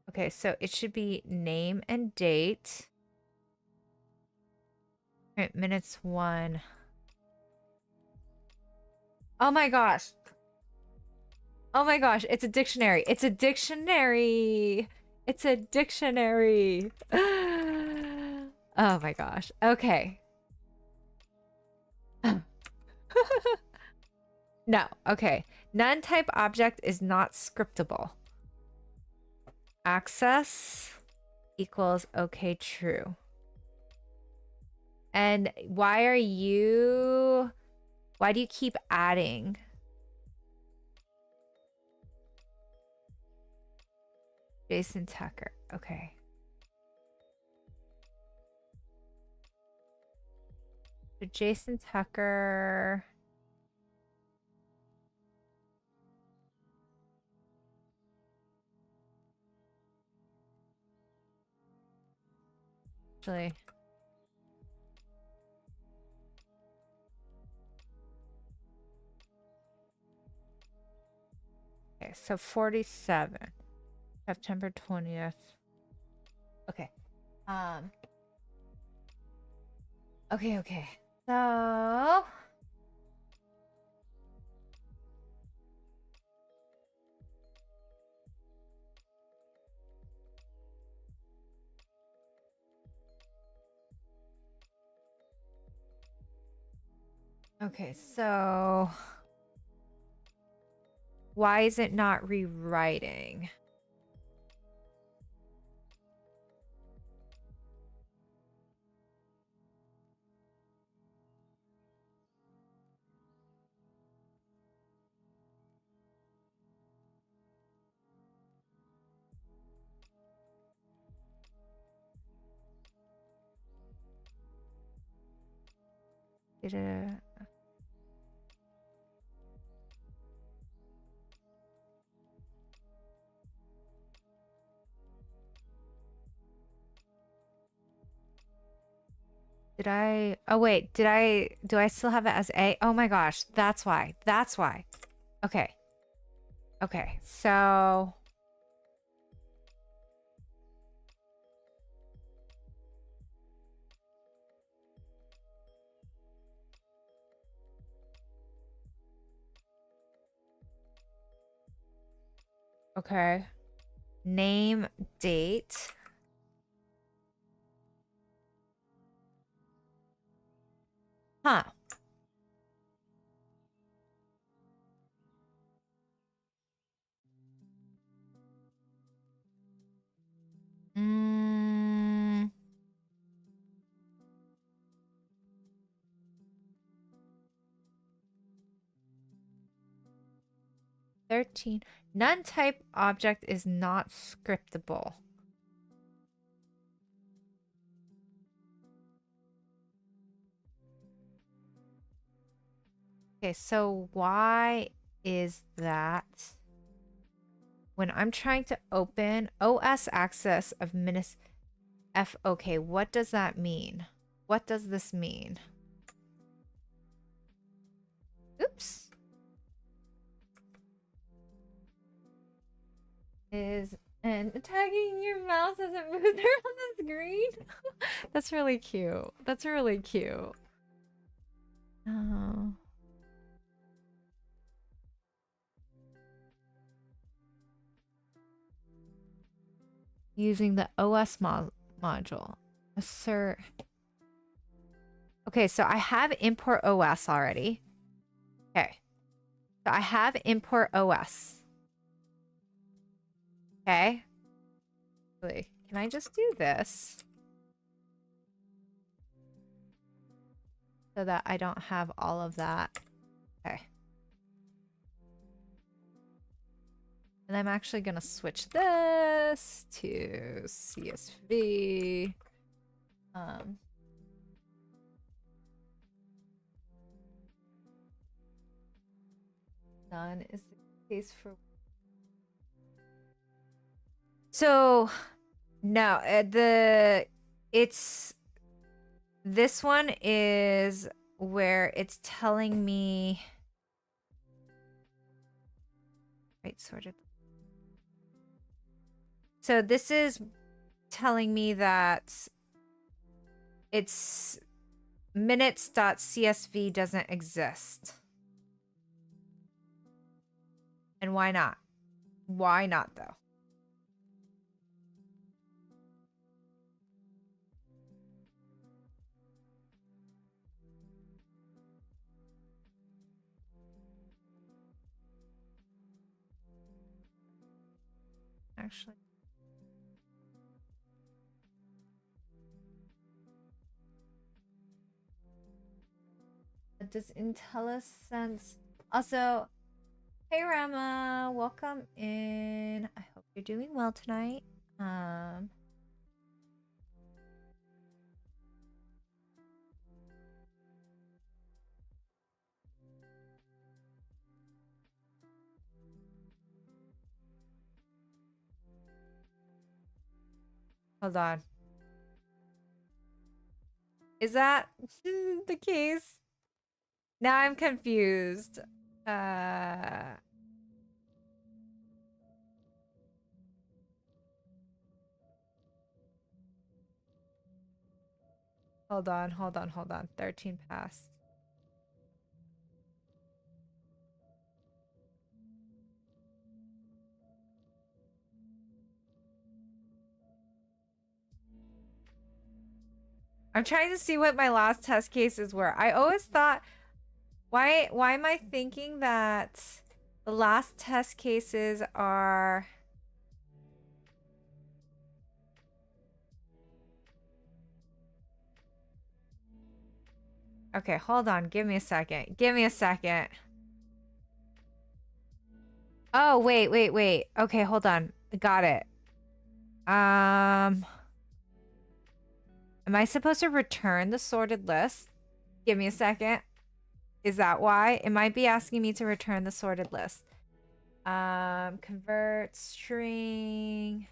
Okay, so it should be name and date. Right, minutes 1. Oh my gosh. Oh my gosh, it's a dictionary. It's a dictionary. It's a dictionary. Oh my gosh. Okay. No, okay. None type object is not scriptable. Access equals okay, true. And why do you keep adding? Jason Tucker. Okay. So Jason Tucker. Actually. Okay, so 47. September 20th. Okay. Okay. So okay, so why is it not rewriting? Did it? Did I? Oh wait, do I still have it as A? Oh my gosh, that's why. That's why. Okay. Okay. So okay. Name, date. Huh. Mm, 13. None type object is not scriptable. Okay, so why is that? When I'm trying to open OS access of minus F, okay, what does that mean? What does this mean? Oops. And tagging your mouse as it moves around the screen? That's really cute. That's really cute. Oh. Using the OS module. Assert. Okay, so I have import OS already. Okay. So I have import OS. Okay. Wait, can I just do this? So that I don't have all of that. Okay. And I'm actually going to switch this to CSV. None is the case for... So, no, this one is where it's telling me... Right, sorted. So this is telling me that it's minutes.csv doesn't exist. And why not? Why not, though? Actually. Does IntelliSense also? Hey Rama, welcome in. I hope you're doing well tonight. Hold on. Is that the case? Now I'm confused. Hold on, hold on, hold on. 13 passed. I'm trying to see what my last test cases were. I always thought, why am I thinking that the last test cases are... Okay, hold on. Give me a second. Give me a second. Oh, wait. Okay, hold on. Got it. Am I supposed to return the sorted list? Give me a second. Is that why? It might be asking me to return the sorted list. Convert string.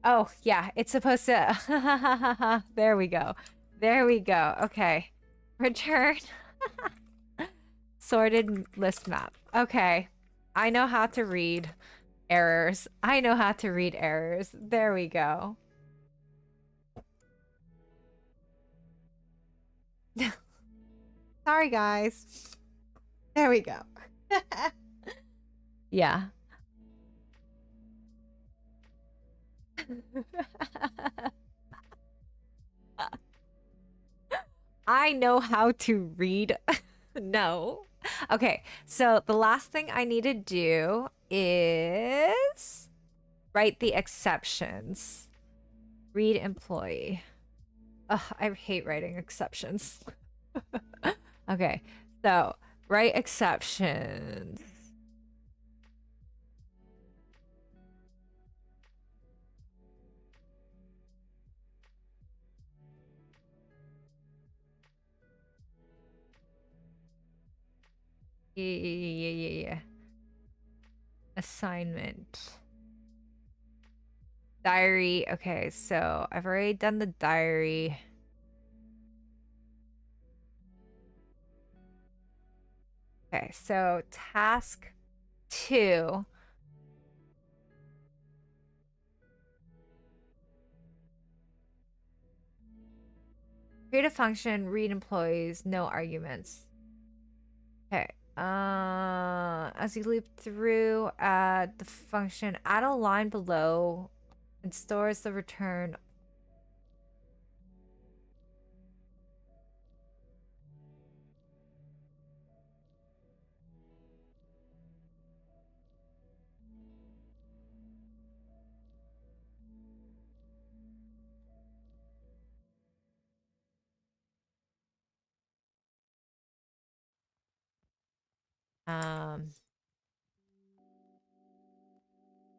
Oh, yeah, it's supposed to. There we go. There we go. Okay. Return sorted list map. Okay. I know how to read errors. I know how to read errors. There we go. Sorry, guys. There we go. Yeah. I know how to read. No. Okay, so the last thing I need to do is write the exceptions. Read employee. Ugh, I hate writing exceptions. Okay, so write exceptions. Yeah. Assignment. Diary. Okay, so I've already done the diary. Okay, so task 2. Create a function, read employees, no arguments. Okay. As you loop through the function, add a line below and stores the return.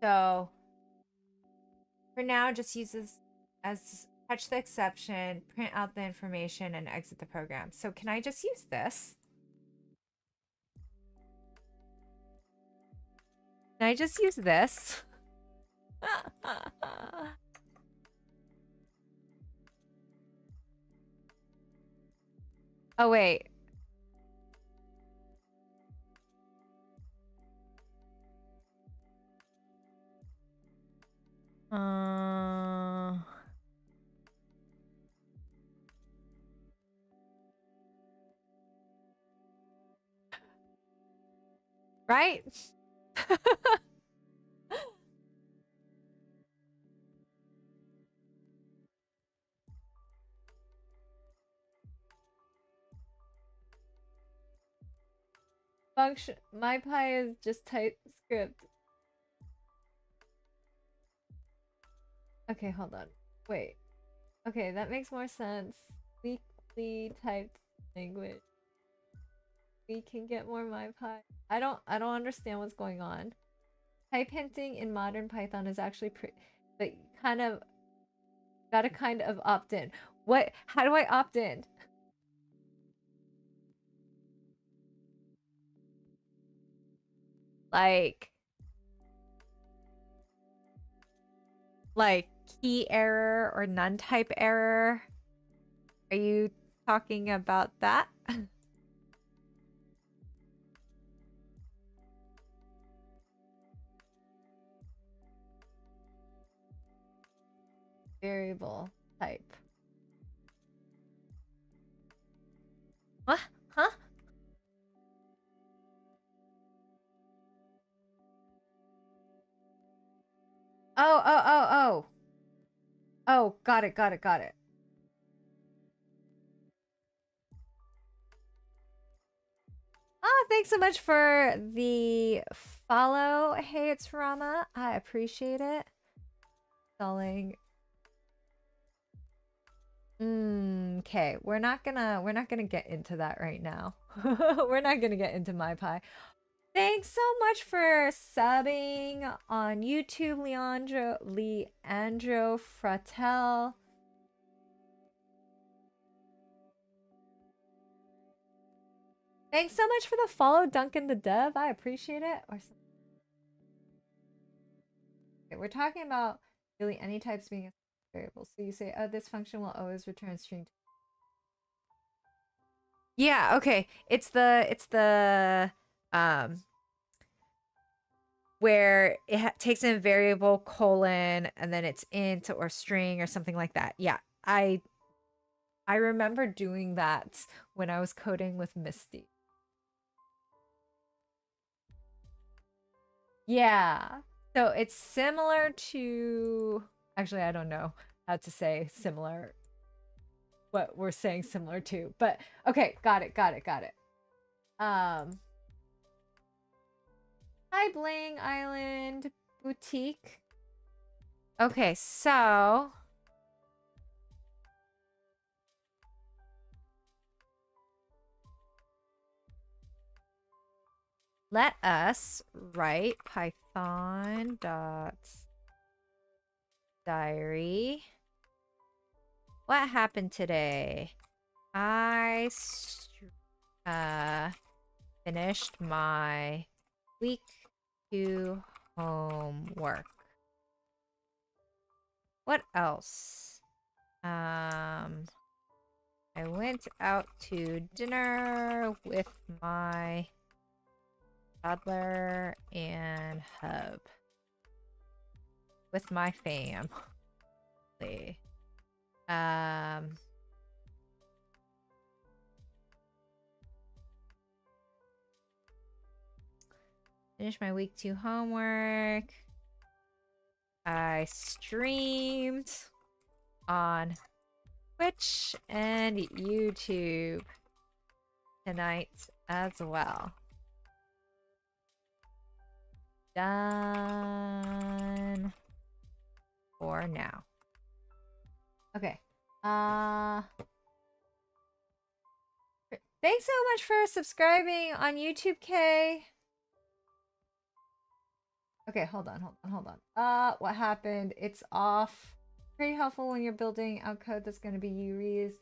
So for now, just use this as catch the exception, print out the information, and exit the program. So can I just use this? Can I just use this? Oh, wait. Right? Function. My pie is just TypeScript. Okay, hold on. Wait. Okay, that makes more sense. the typed language. We can get more MyPy. I don't understand what's going on. Type hinting in modern Python is actually pretty, but kind of gotta kind of opt in. What? How do I opt in? Like key error or none type error? Are you talking about that? Variable type. What? Huh? Oh, oh, oh, oh. Oh, got it, got it, got it. Oh, thanks so much for the follow. Hey, it's Rama. I appreciate it. Stalling. Okay, we're not gonna get into that right now. We're not gonna get into my pie. Thanks so much for subbing on YouTube, Leandro Fratel. Thanks so much for the follow, Duncan the Dev. I appreciate it. Or something. Okay, we're talking about really any types being a variable. So you say, oh, this function will always return string. Yeah, okay. It's the where it takes in variable colon and then it's int or string or something like that. Yeah, I remember doing that when I was coding with Misty. Yeah. So it's similar to, actually, I don't know how to say similar, what we're saying similar to, but okay, got it, got it, got it. Hi, Bling Island Boutique. Okay, so let us write Python dot diary. What happened today? I finished my week 2 homework. What else? I went out to dinner with my toddler and hub. With my family. Finished my week 2 homework. I streamed on Twitch and YouTube tonight as well. Done for now. Okay. Thanks so much for subscribing on YouTube, Kay. Okay, hold on. What happened? It's off. Pretty helpful when you're building out code that's going to be UREs.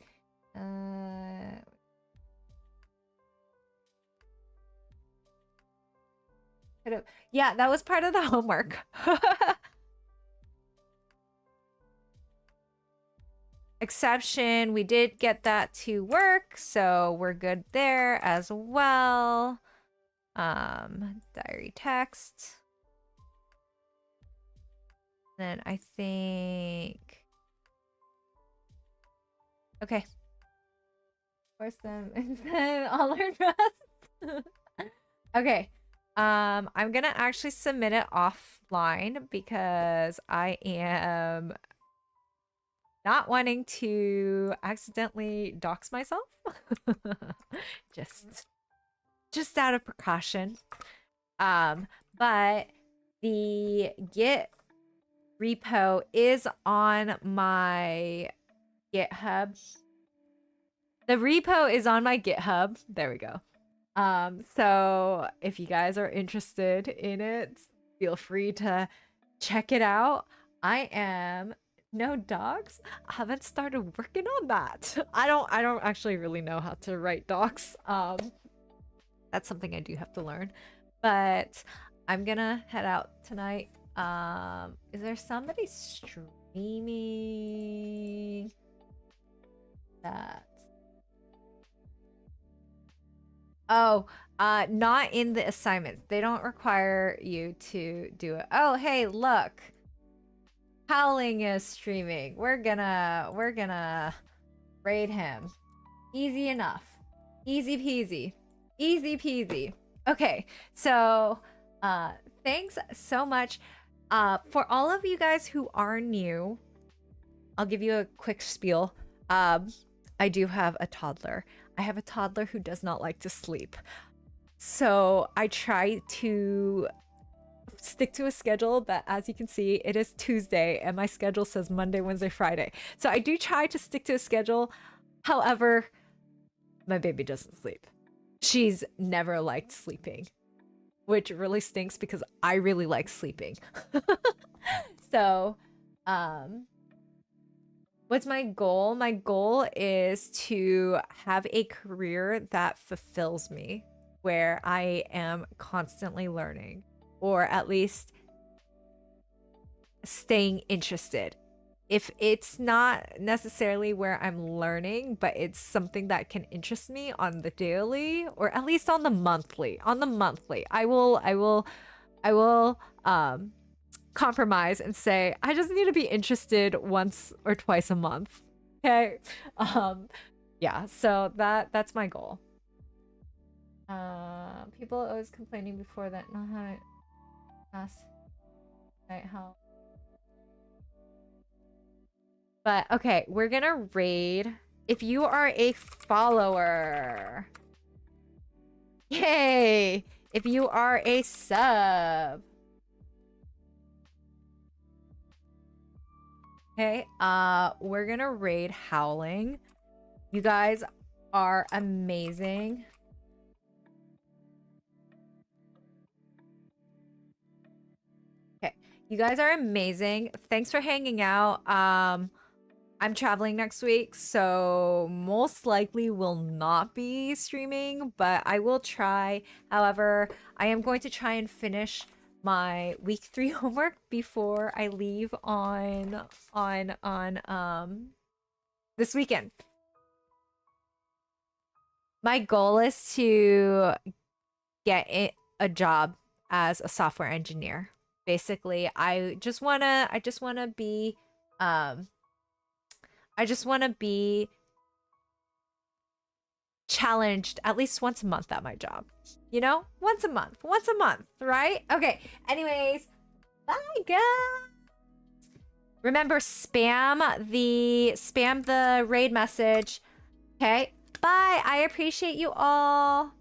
Yeah, that was part of the homework. Exception, we did get that to work, so we're good there as well. Diary text. Then I think... Okay. Force them and then I'll learn rest. Okay. I'm gonna actually submit it offline because I am not wanting to accidentally dox myself. just out of precaution. But the Git repo is on my GitHub. The repo is on my GitHub. There we go. So if you guys are interested in it, feel free to check it out. I am no docs. I haven't started working on that. I don't actually really know how to write docs. That's something I do have to learn. But I'm gonna head out tonight. Is there somebody streaming that? Oh, not in the assignments. They don't require you to do it. Oh, hey, look. Howling is streaming. We're gonna raid him. Easy enough. Easy peasy. Easy peasy. Okay, so thanks so much. For all of you guys who are new, I'll give you a quick spiel. I do have a toddler. I have a toddler who does not like to sleep. So I try to stick to a schedule, but as you can see, it is Tuesday and my schedule says Monday, Wednesday, Friday. So I do try to stick to a schedule. However, my baby doesn't sleep. She's never liked sleeping, which really stinks because I really like sleeping. So, what's my goal? My goal is to have a career that fulfills me, where I am constantly learning, or at least staying interested. If it's not necessarily where I'm learning, but it's something that can interest me on the daily, or at least on the monthly. On the monthly, I will compromise and say I just need to be interested once or twice a month. Okay. Yeah, so that's my goal. People always complaining before that not how to ask right how. But okay, we're gonna raid. If you are a follower, yay! If you are a sub, okay, we're gonna raid Howling. You guys are amazing. Okay, you guys are amazing. Thanks for hanging out. I'm traveling next week, so most likely will not be streaming, but I will try. However, I am going to try and finish my week 3 homework before I leave on this weekend. My goal is to get a job as a software engineer. Basically, I just want to be challenged at least once a month at my job. You know? Once a month, right? Okay. Anyways, bye guys. Remember, spam the raid message. Okay? Bye. I appreciate you all.